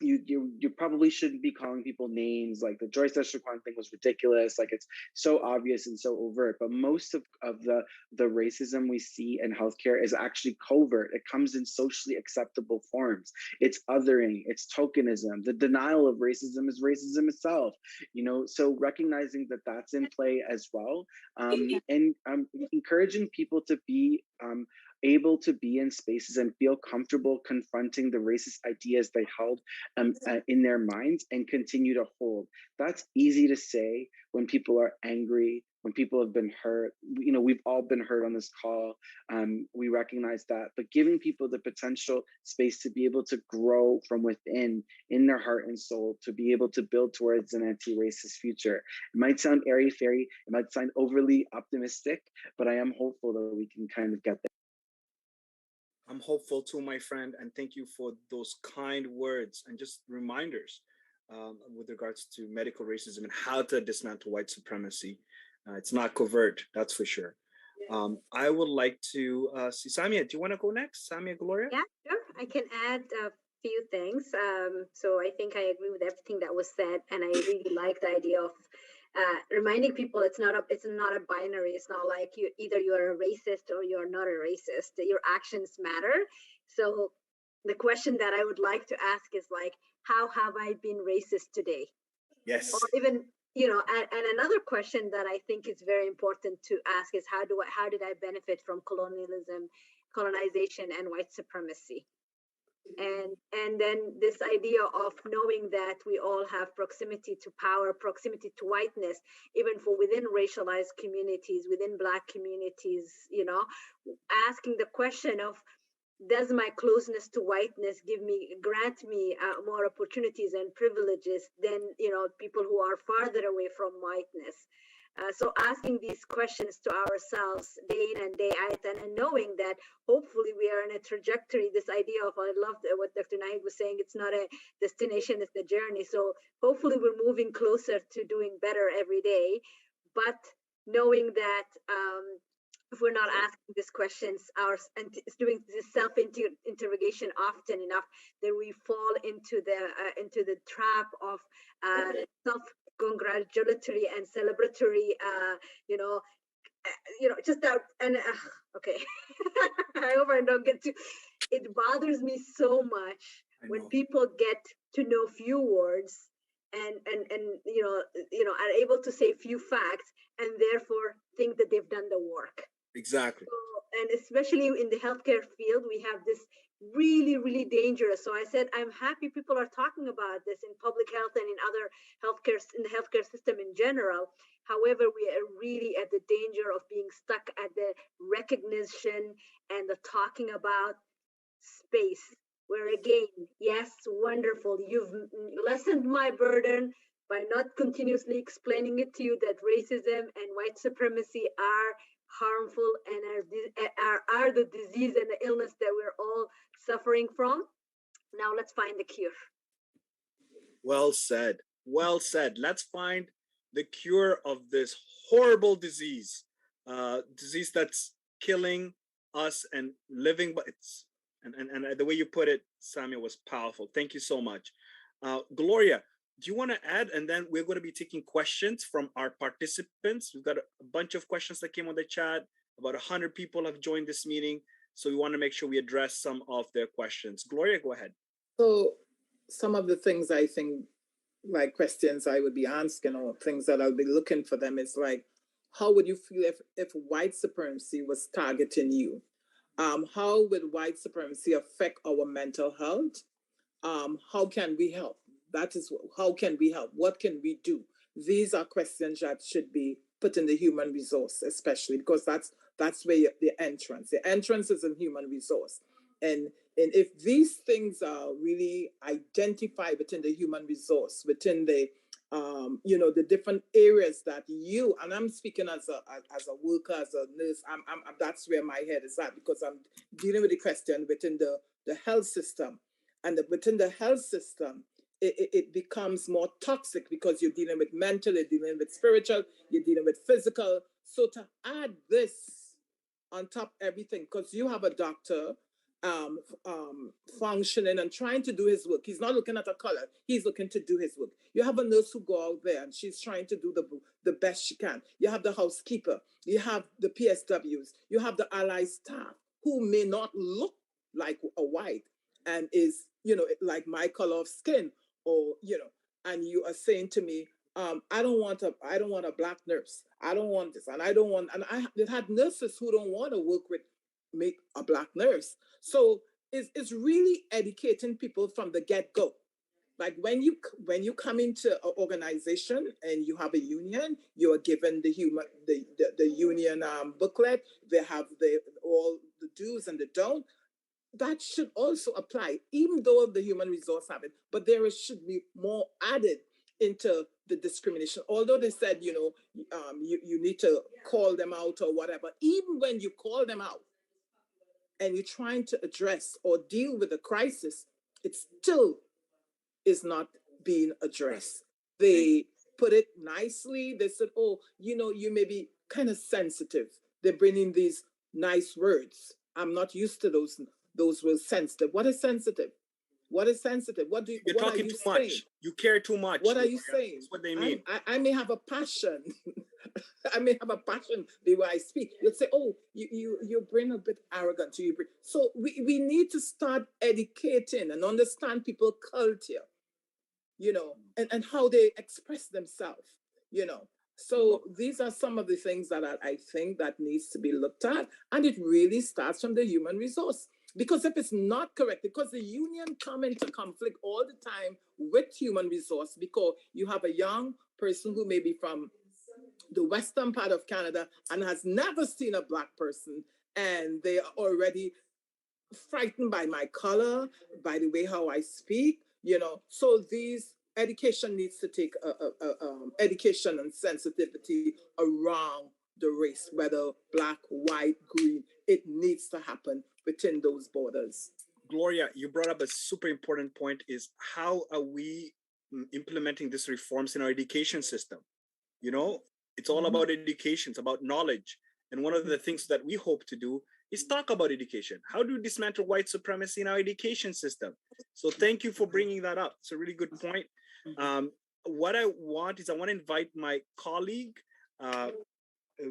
You probably shouldn't be calling people names. Like the Joyce Estraquan thing was ridiculous. Like it's so obvious and so overt. But most of the racism we see in healthcare is actually covert. It comes in socially acceptable forms. It's othering. It's tokenism. The denial of racism is racism itself. So recognizing that that's in play as well, and encouraging people to be able to be in spaces and feel comfortable confronting the racist ideas they held in their minds and continue to hold. That's easy to say when people are angry, when people have been hurt. We've all been hurt on this call. We recognize that, but giving people the potential space to be able to grow from within, in their heart and soul, to be able to build towards an anti-racist future. It might sound airy-fairy, it might sound overly optimistic, but I am hopeful that we can kind of get there. I'm hopeful too, my friend, and thank you for those kind words and just reminders with regards to medical racism and how to dismantle white supremacy. It's not covert, that's for sure. I would like to see Samiya. Do you want to go next, Samiya, Gloria? Yeah, sure. I can add a few things. So I think I agree with everything that was said, and I really like the idea of reminding people it's not a binary. It's not like you're a racist or you're not a racist. Your actions matter. So the question that I would like to ask is like, how have I been racist today? Yes. Or even and another question that I think is very important to ask is how did I benefit from colonization and white supremacy? And then this idea of knowing that we all have proximity to power, proximity to whiteness, even for within racialized communities, within Black communities, asking the question of, does my closeness to whiteness grant me more opportunities and privileges than people who are farther away from whiteness? So asking these questions to ourselves day in and day out, and knowing that hopefully we are in a trajectory, this idea of, I love what Dr. Naheed was saying, it's not a destination, it's a journey. So hopefully we're moving closer to doing better every day, but knowing that if we're not asking these questions, doing this self-interrogation often enough, then we fall into the trap of self-congratulatory and celebratory, just out and okay. I hope I don't get to. It bothers me so much when people get to know few words and are able to say few facts and therefore think that they've done the work. Exactly. So, and especially in the healthcare field, we have this really, really dangerous. So I said, I'm happy people are talking about this in public health and in other healthcare, in the healthcare system in general. However, we are really at the danger of being stuck at the recognition and the talking about space, where again, yes, wonderful, you've lessened my burden by not continuously explaining it to you that racism and white supremacy are harmful and are the disease and the illness that we're all suffering from. Now let's find the cure. Well said. Well said. Let's find the cure of this horrible disease, disease that's killing us and living, but it's and the way you put it, Samiya, was powerful. Thank you so much. Gloria, do you want to add? And then we're going to be taking questions from our participants. We've got a bunch of questions that came on the chat. About 100 people have joined this meeting. So we want to make sure we address some of their questions. Gloria, go ahead. So some of the things I think like questions I would be asking or things that I'll be looking for them is like, how would you feel if white supremacy was targeting you? How would white supremacy affect our mental health? How can we help? That is, how can we help? What can we do? These are questions that should be put in the human resource, especially because that's where the entrance is in human resource. And if these things are really identified within the human resource, within the the different areas that you, and I'm speaking as a worker, as a nurse, I'm that's where my head is at, because I'm dealing with the question within the health system. And within the health system, it becomes more toxic because you're dealing with mental, you're dealing with spiritual, you're dealing with physical. So to add this on top of everything, because you have a doctor functioning and trying to do his work. He's not looking at a color. He's looking to do his work. You have a nurse who go out there and she's trying to do the best she can. You have the housekeeper. You have the PSWs. You have the allied staff who may not look like a white and is, like my color of skin, or, and you are saying to me, I don't want a black nurse. I don't want this. And I've had nurses who don't want to work with make a black nurse. So it's really educating people from the get-go. Like when you come into an organization and you have a union, you are given the union booklet. They have all the do's and the don't. That should also apply, even though the human resource have it, but there should be more added into the discrimination. Although they said, you need to call them out or whatever, even when you call them out and you're trying to address or deal with the crisis, it still is not being addressed. They put it nicely. They said, oh, you may be kind of sensitive. They bring in these nice words. I'm not used to those words, sensitive. What is sensitive? What is sensitive? You're talking too much. You care too much. What are you saying? That's what they mean. I may have a passion. I may have a passion the way I speak. You'll say, oh, you bring a bit arrogant. So we need to start educating and understand people's culture, and how they express themselves, So these are some of the things that I think that needs to be looked at. And it really starts from the human resource. Because if it's not correct, because the union come into conflict all the time with human resource, because you have a young person who may be from the western part of Canada and has never seen a black person, and they are already frightened by my color, by the way how I speak, So these education needs to take education and sensitivity around the race, whether black, white, green. It needs to happen within those borders. Gloria, you brought up a super important point, is how are we implementing these reforms in our education system? It's all about education. It's about knowledge. And one of the things that we hope to do is talk about education. How do we dismantle white supremacy in our education system? So thank you for bringing that up. It's a really good point. What I want to invite my colleague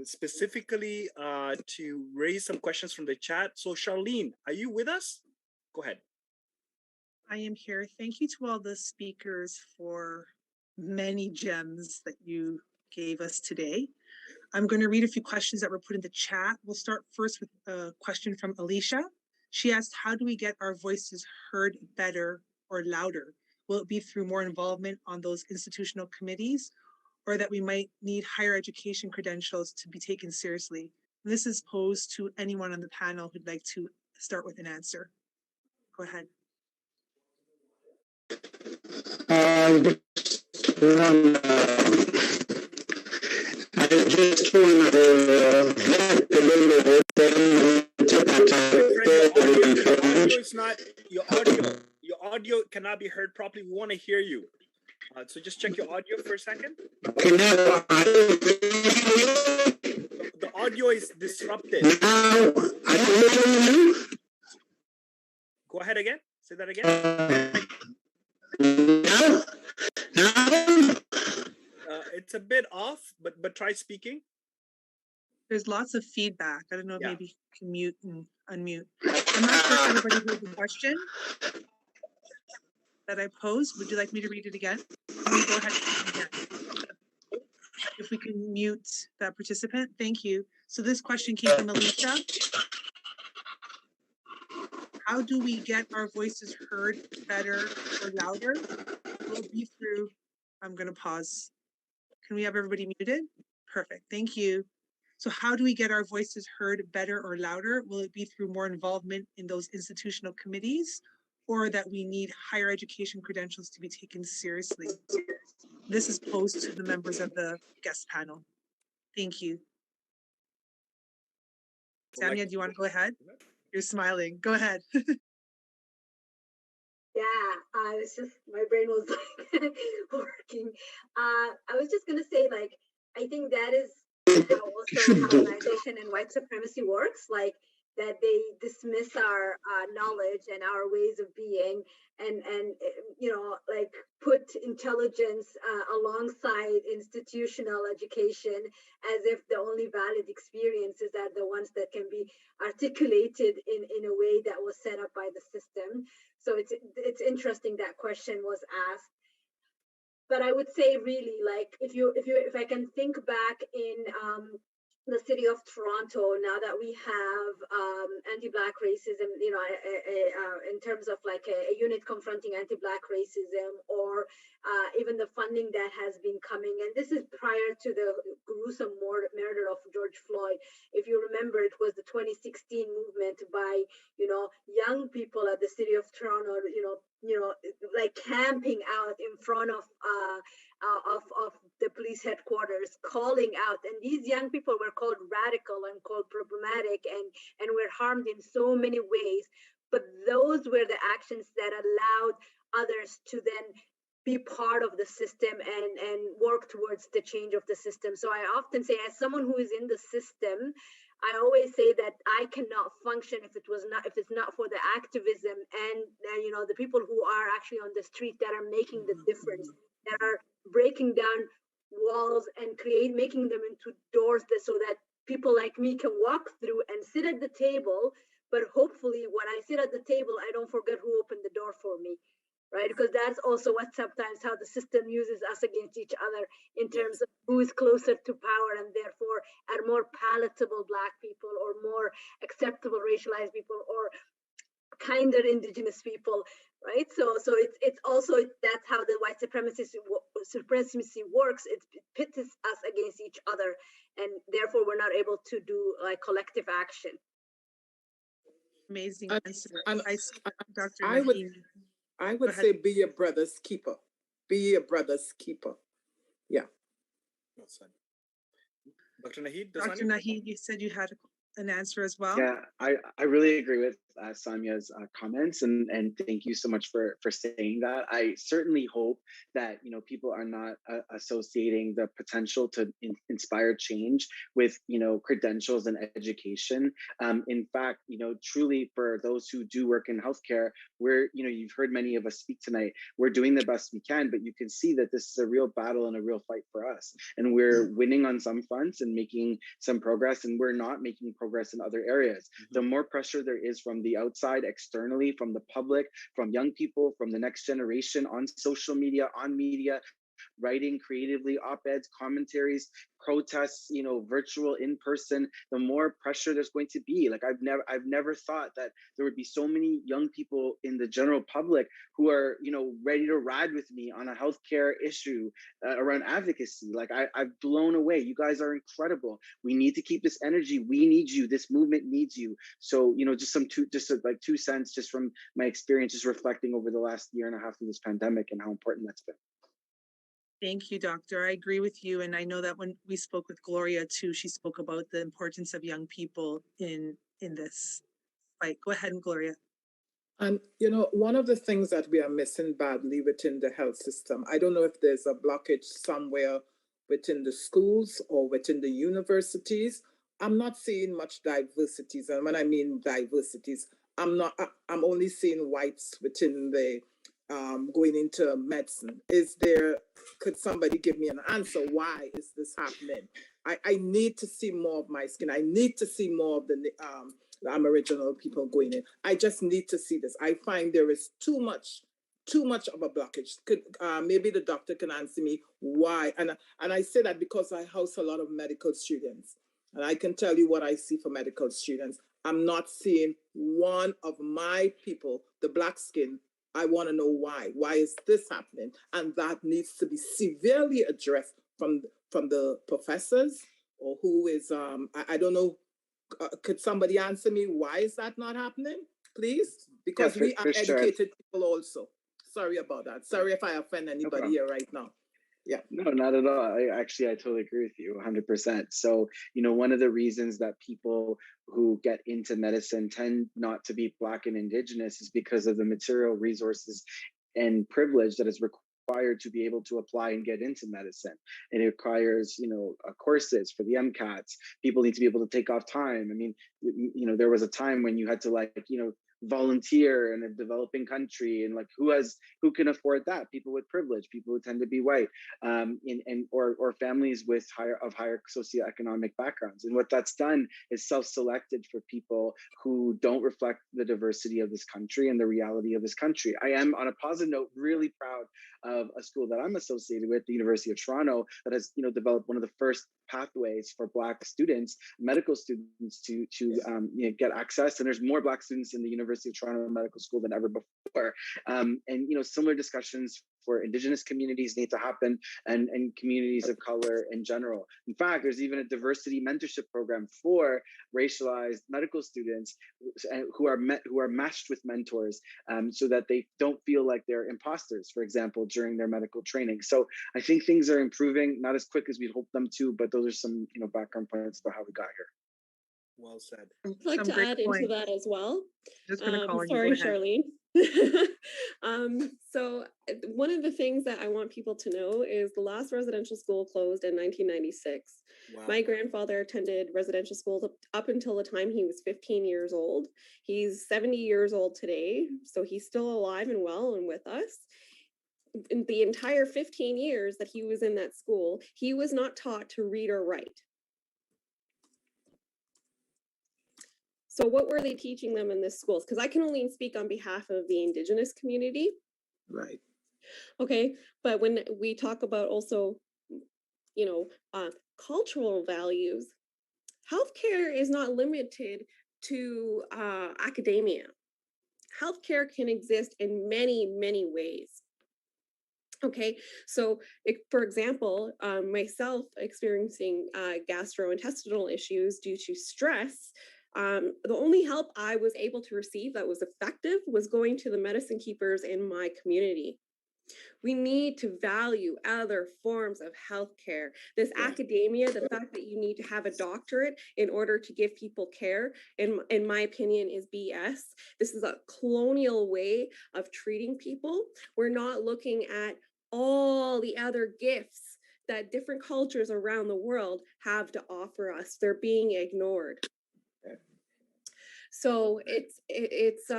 specifically to raise some questions from the chat. So Charlene, are you with us? Go ahead. I am here. Thank you to all the speakers for many gems that you gave us today. I'm going to read a few questions that were put in the chat. We'll start first with a question from Alicia. She asked, how do we get our voices heard better or louder? Will it be through more involvement on those institutional committees, or that we might need higher education credentials to be taken seriously? And this is posed to anyone on the panel who'd like to start with an answer. Go ahead. I just want your audio cannot be heard properly. We want to hear you. So just check your audio for a second. The audio is disrupted. Go ahead again. Say that again. It's a bit off, but try speaking. There's lots of feedback. I don't know if maybe you can mute and unmute. I'm not sure if everybody heard the question that I posed. Would you like me to read it again? me go ahead again. If we can mute that participant, thank you. So this question came from Alicia. How do we get our voices heard better or louder? Will it be through, I'm gonna pause. Can we have everybody muted? Perfect, thank you. So how do we get our voices heard better or louder? Will it be through more involvement in those institutional committees, or that we need higher education credentials to be taken seriously? This is posed to the members of the guest panel. Thank you. Samiya, do you want to go ahead? You're smiling. Go ahead. Yeah, I was just, my brain was like working. I was just gonna say, like, I think that is how also colonization and white supremacy works, like that they dismiss our knowledge and our ways of being, and you know, like put intelligence alongside institutional education, as if the only valid experiences are the ones that can be articulated in a way that was set up by the system. So it's interesting that question was asked. But I would say really, like, if I can think back in the city of Toronto, now that we have anti-Black racism, you know, in terms of like a unit confronting anti-Black racism, or even the funding that has been coming, and this is prior to the gruesome murder of George Floyd. If you remember, it was the 2016 movement by, you know, young people at the city of Toronto, you know, like camping out in front of the police headquarters, calling out, and these young people were called radical and called problematic, and were harmed in so many ways. But those were the actions that allowed others to then be part of the system and work towards the change of the system. So I often say, as someone who is in the system, I always say that I cannot function if it's not for the activism and you know, the people who are actually on the street that are making the difference, that are breaking down walls and making them into doors so that people like me can walk through and sit at the table. But hopefully when I sit at the table, I don't forget who opened the door for me. Right, because that's also what sometimes how the system uses us against each other in terms of who is closer to power, and therefore are more palatable Black people or more acceptable racialized people or kinder Indigenous people, right? So it's also, that's how the white supremacy works. It pits us against each other, and therefore we're not able to do like collective action. Amazing answer. Dr. I would say be your brother's keeper. Be your brother's keeper. Yeah. Dr. Naheed, Dr. Naheed, you said you had an answer as well. Yeah, I really agree with Samiya's comments, and thank you so much for saying that. I certainly hope that, you know, people are not associating the potential to inspire change with, you know, credentials and education. In fact, you know, truly for those who do work in healthcare, we're, you know, you've heard many of us speak tonight, we're doing the best we can, but you can see that this is a real battle and a real fight for us. And we're winning on some fronts and making some progress, and we're not making progress in other areas. The more pressure there is from the outside, externally, from the public, from young people, from the next generation, on social media, on media, writing creatively, op-eds, commentaries, protests, you know, virtual, in person, the more pressure there's going to be. Like I've never thought that there would be so many young people in the general public who are, you know, ready to ride with me on a healthcare issue around advocacy. Like I've blown away. You guys are incredible. We need to keep this energy. We need you. This movement needs you. So, you know, just like 2 cents just from my experience, just reflecting over the last year and a half of this pandemic and how important that's been. Thank you, Doctor. I agree with you. And I know that when we spoke with Gloria too, she spoke about the importance of young people in this fight. Go ahead, Gloria. And, you know, one of the things that we are missing badly within the health system, I don't know if there's a blockage somewhere within the schools or within the universities. I'm not seeing much diversities. And when I mean diversities, I'm only seeing whites within the going into medicine. Could somebody give me an answer? Why is this happening? I need to see more of my skin. I need to see more of the Aboriginal people going in. I just need to see this. I find there is too much too much of a blockage. Could maybe the doctor can answer me why? And I say that because I house a lot of medical students, and I can tell you what I see for medical students. I'm not seeing one of my people, the black skin. I want to know why. Why is this happening? And that needs to be severely addressed from the professors, or who is I don't know. Could somebody answer me why is that not happening, please? Because we are educated people also. Sorry about that. Sorry if I offend anybody here right now. Yeah. No, not at all. I totally agree with you 100%. So, one of the reasons that people who get into medicine tend not to be Black and Indigenous is because of the material resources and privilege that is required to be able to apply and get into medicine. And it requires, courses for the MCATs. People need to be able to take off time. I mean, there was a time when you had to volunteer in a developing country, and who can afford that? People with privilege, people who tend to be white, or families with higher socioeconomic backgrounds. And what that's done is self-selected for people who don't reflect the diversity of this country and the reality of this country. I am, on a positive note, really proud of a school that I'm associated with, the University of Toronto, that has developed one of the first pathways for Black students, medical students, to get access. And there's more Black students in the University of Toronto Medical School than ever before. And similar discussions for Indigenous communities need to happen, and communities of color in general. In fact, there's even a diversity mentorship program for racialized medical students who are matched with mentors, so that they don't feel like they're imposters, for example, during their medical training. So I think things are improving, not as quick as we'd hope them to, but those are some background points about how we got here. Well said. I'd like to add into that as well. Just gonna call sorry, Charlene. So one of the things that I want people to know is the last residential school closed in 1996. Wow. My grandfather attended residential school up until the time he was 15 years old. He's 70 years old today, so he's still alive and well and with us. In the entire 15 years that he was in that school, he was not taught to read or write. So what were they teaching them in this schools? Because I can only speak on behalf of the Indigenous community. Right. Okay, but when we talk about also, cultural values, healthcare is not limited to academia. Healthcare can exist in many, many ways. Okay, so for example, myself experiencing gastrointestinal issues due to stress, the only help I was able to receive that was effective was going to the medicine keepers in my community. We need to value other forms of healthcare. This academia, the fact that you need to have a doctorate in order to give people care, in my opinion, is BS. This is a colonial way of treating people. We're not looking at all the other gifts that different cultures around the world have to offer us. They're being ignored. So it's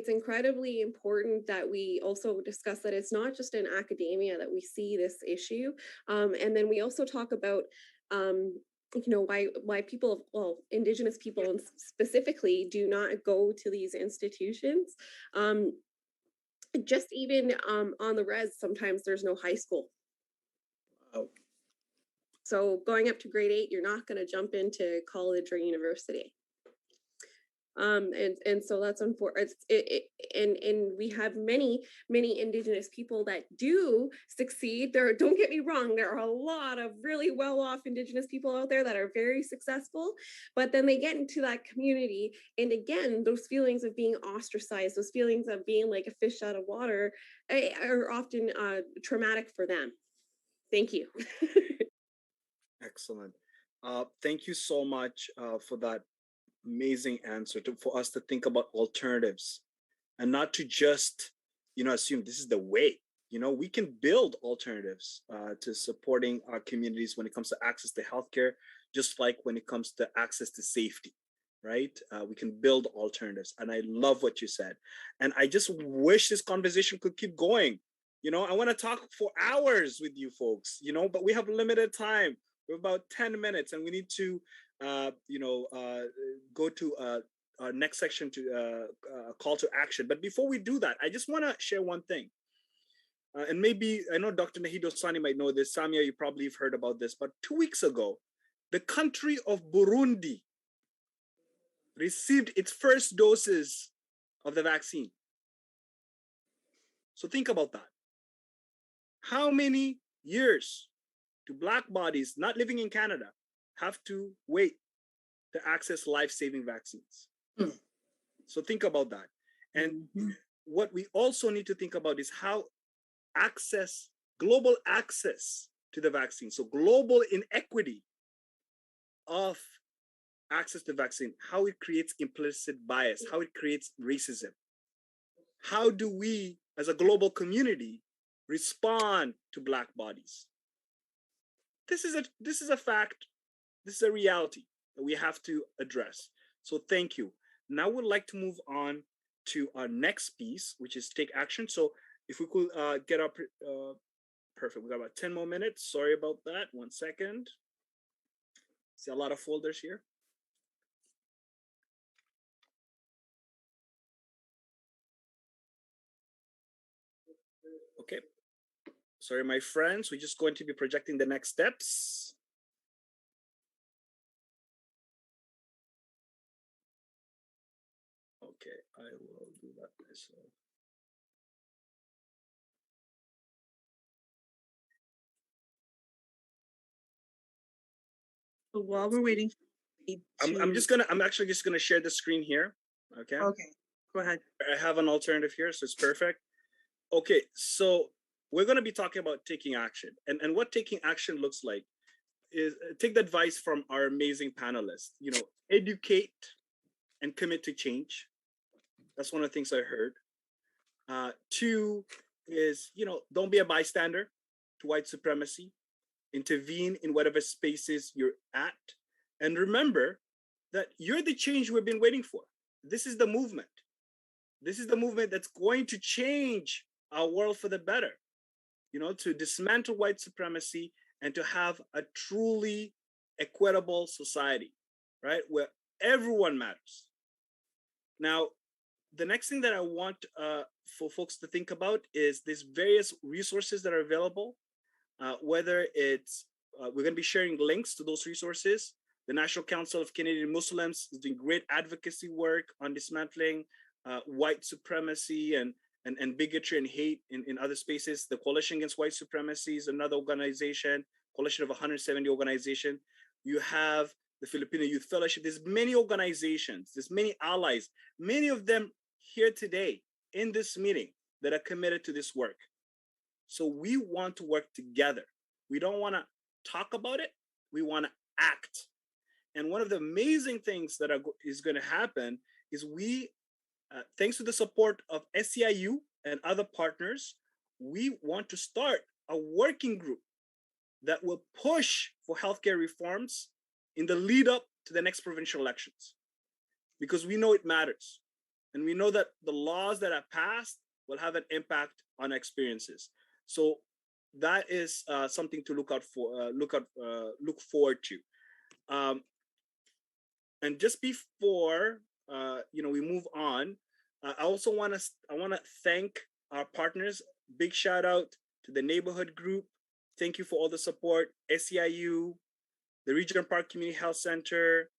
incredibly important that we also discuss that it's not just in academia that we see this issue, and then we also talk about why people, Indigenous people specifically, do not go to these institutions. Just even on the res, sometimes there's no high school. Oh. So going up to grade 8, you're not going to jump into college or university. And so that's unfortunate. And we have many Indigenous people that do succeed. Don't get me wrong, there are a lot of really well-off Indigenous people out there that are very successful, but then they get into that community, and again, those feelings of being ostracized, those feelings of being like a fish out of water, are often traumatic for them. Thank you. Excellent. Thank you so much for that amazing answer, for us to think about alternatives and not to just assume this is the way. We can build alternatives to supporting our communities when it comes to access to healthcare, just like when it comes to access to safety, right? We can build alternatives, and I love what you said, and I just wish this conversation could keep going. I want to talk for hours with you folks, but we have limited time. We're about 10 minutes, and we need to go to our next section to call to action. But before we do that, I just want to share one thing. And maybe, I know Dr. Naheed Dosani might know this. Samiya, you probably have heard about this. But 2 weeks ago, the country of Burundi received its first doses of the vaccine. So think about that. How many years do Black bodies not living in Canada have to wait to access life-saving vaccines? So think about that. And what we also need to think about is how global access to the vaccine, so global inequity of access to vaccine, how it creates implicit bias, how it creates racism. How do we, as a global community, respond to Black bodies? This is a fact. This is a reality that we have to address. So thank you. Now we'd like to move on to our next piece, which is take action. So if we could get up, perfect. We got about 10 more minutes. Sorry about that. 1 second. See a lot of folders here. Okay. Sorry, my friends. We're just going to be projecting the next steps. Okay, I will do that myself. So while we're waiting, I'm actually just gonna share the screen here. Okay. Okay, go ahead. I have an alternative here, so it's perfect. Okay, so we're gonna be talking about taking action, and what taking action looks like is take the advice from our amazing panelists. You know, educate and commit to change. That's one of the things I heard. 2 is, don't be a bystander to white supremacy. Intervene in whatever spaces you're at. And remember that you're the change we've been waiting for. This is the movement. This is the movement that's going to change our world for the better, to dismantle white supremacy and to have a truly equitable society, right? Where everyone matters. Now, the next thing that I want for folks to think about is these various resources that are available, whether it's, we're going to be sharing links to those resources. The National Council of Canadian Muslims is doing great advocacy work on dismantling white supremacy and bigotry and hate in other spaces. The Coalition Against White Supremacy is another organization, coalition of 170 organizations. You have the Filipino Youth Fellowship. There's many organizations, there's many allies, many of them here today in this meeting that are committed to this work. So we want to work together. We don't want to talk about it. We want to act. And one of the amazing things that is going to happen is we, thanks to the support of SEIU and other partners, we want to start a working group that will push for healthcare reforms in the lead up to the next provincial elections, because we know it matters. And we know that the laws that are passed will have an impact on experiences. So that is something to look forward to. And just before we move on, I also want to thank our partners. Big shout out to the neighborhood group. Thank you for all the support. SEIU, the Regional Park Community Health Center,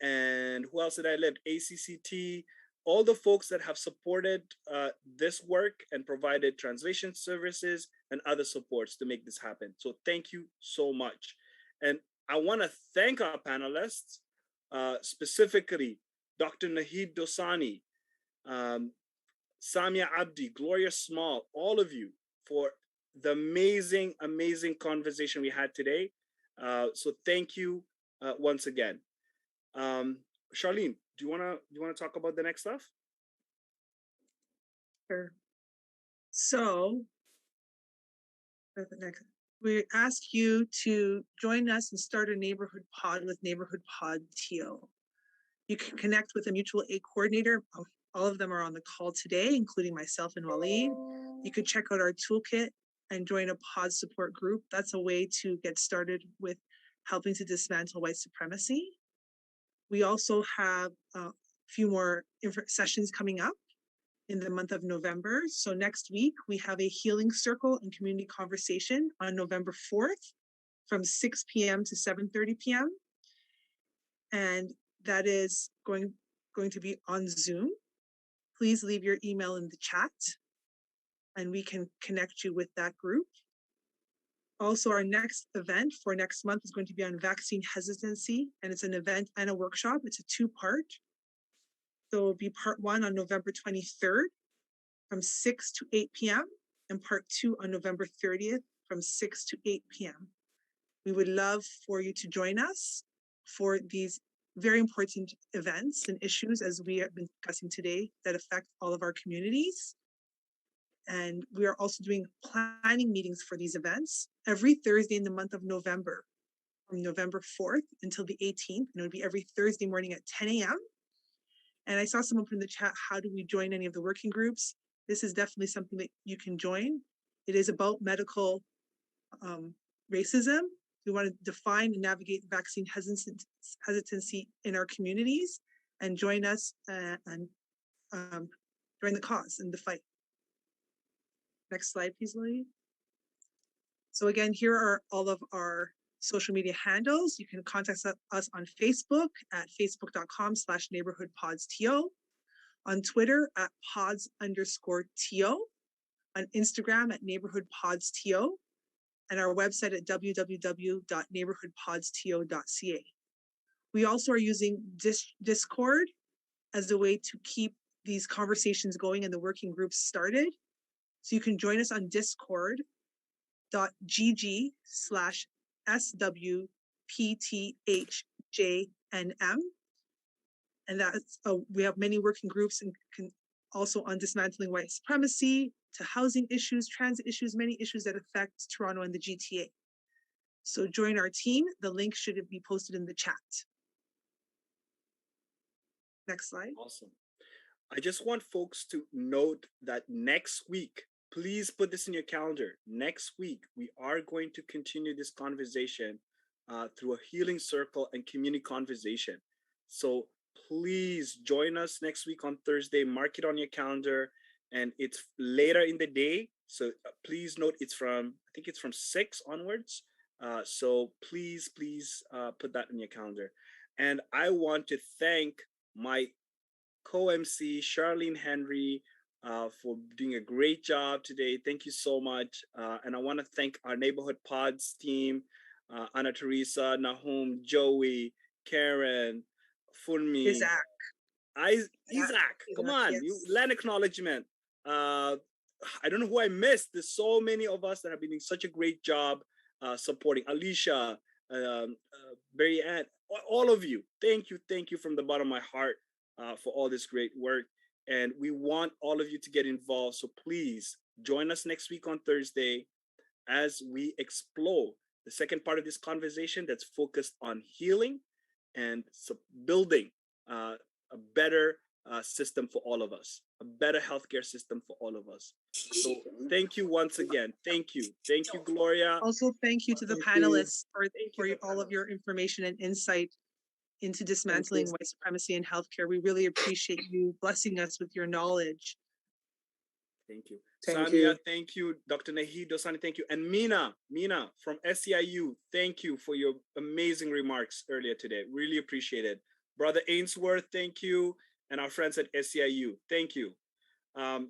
and who else did I left? ACCT, all the folks that have supported this work and provided translation services and other supports to make this happen. So thank you so much. And I want to thank our panelists, specifically Dr. Naheed Dosani, Samiya Abdi, Gloria Small, all of you for the amazing, amazing conversation we had today. So thank you once again. Charlene, do you wanna talk about the next stuff? Sure. So we ask you to join us and start a neighborhood pod with Neighborhood Pod Teal. You can connect with a mutual aid coordinator. All of them are on the call today, including myself and Waleed. You could check out our toolkit and join a pod support group. That's a way to get started with helping to dismantle white supremacy. We also have few more sessions coming up in the month of November. So next week, we have a healing circle and community conversation on November 4th from 6 p.m. to 7:30 p.m. And that is going to be on Zoom. Please leave your email in the chat and we can connect you with that group. Also, our next event for next month is going to be on vaccine hesitancy, and it's an event and a workshop. It's a two-part. So it'll be part 1 on November 23rd from 6 to 8 p.m. and part 2 on November 30th from 6 to 8 p.m. We would love for you to join us for these very important events and issues, as we have been discussing today, that affect all of our communities. And we are also doing planning meetings for these events every Thursday in the month of November, from November 4th until the 18th. And it would be every Thursday morning at 10 a.m. And I saw someone put in the chat, how do we join any of the working groups? This is definitely something that you can join. It is about medical racism. We want to define and navigate vaccine hesitancy in our communities, and join us and join the cause and the fight. Next slide, please, Lily. So again, here are all of our social media handles. You can contact us on Facebook at facebook.com/neighborhoodpodsto, on Twitter at pods_TO, on Instagram at neighborhoodpodsto, and our website at www.neighborhoodpodsto.ca. We also are using Discord as a way to keep these conversations going and the working groups started. So you can join us on discord.gg/swpthjnm. And that's, we have many working groups and also on dismantling white supremacy, to housing issues, transit issues, many issues that affect Toronto and the GTA. So join our team. The link should be posted in the chat. Next slide. Awesome. I just want folks to note that next week, please put this in your calendar. Next week, we are going to continue this conversation through a healing circle and community conversation. So please join us next week on Thursday. Mark it on your calendar, and it's later in the day. So please note I think it's from 6 onwards. So please put that in your calendar. And I want to thank my co-MC, Charlene Henry, for doing a great job today. Thank you so much. And I want to thank our Neighborhood Pods team, Anna Teresa, Nahum, Joey, Karen, Funmi. Isaac, come on, yes. You land acknowledgement. I don't know who I missed. There's so many of us that have been doing such a great job supporting. Alicia, Barry Ann, all of you. Thank you from the bottom of my heart for all this great work. And we want all of you to get involved. So please join us next week on Thursday as we explore the second part of this conversation that's focused on healing and building a better system for all of us, a better healthcare system for all of us. So thank you once again. Thank you, Gloria. Also, thank you to the panelists for all of your information and insight into dismantling white supremacy in healthcare. We really appreciate you blessing us with your knowledge. Thank you. Samiya, thank you. Dr. Naheed, Dosani, thank you. And Mina from SEIU, thank you for your amazing remarks earlier today. Really appreciate it. Brother Ainsworth, thank you. And our friends at SEIU, thank you. I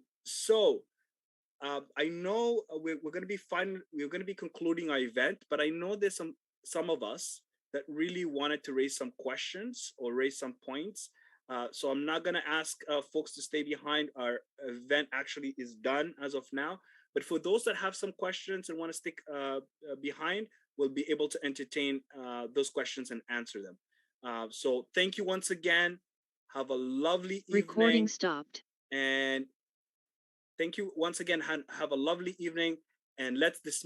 know we're going to be concluding our event, but I know there's some of us that really wanted to raise some questions or raise some points. So I'm not going to ask folks to stay behind. Our event actually is done as of now. But for those that have some questions and want to stick behind, we'll be able to entertain those questions and answer them. So thank you once again. Have a lovely evening. Recording stopped. And thank you once again. Have a lovely evening. And let's dismantle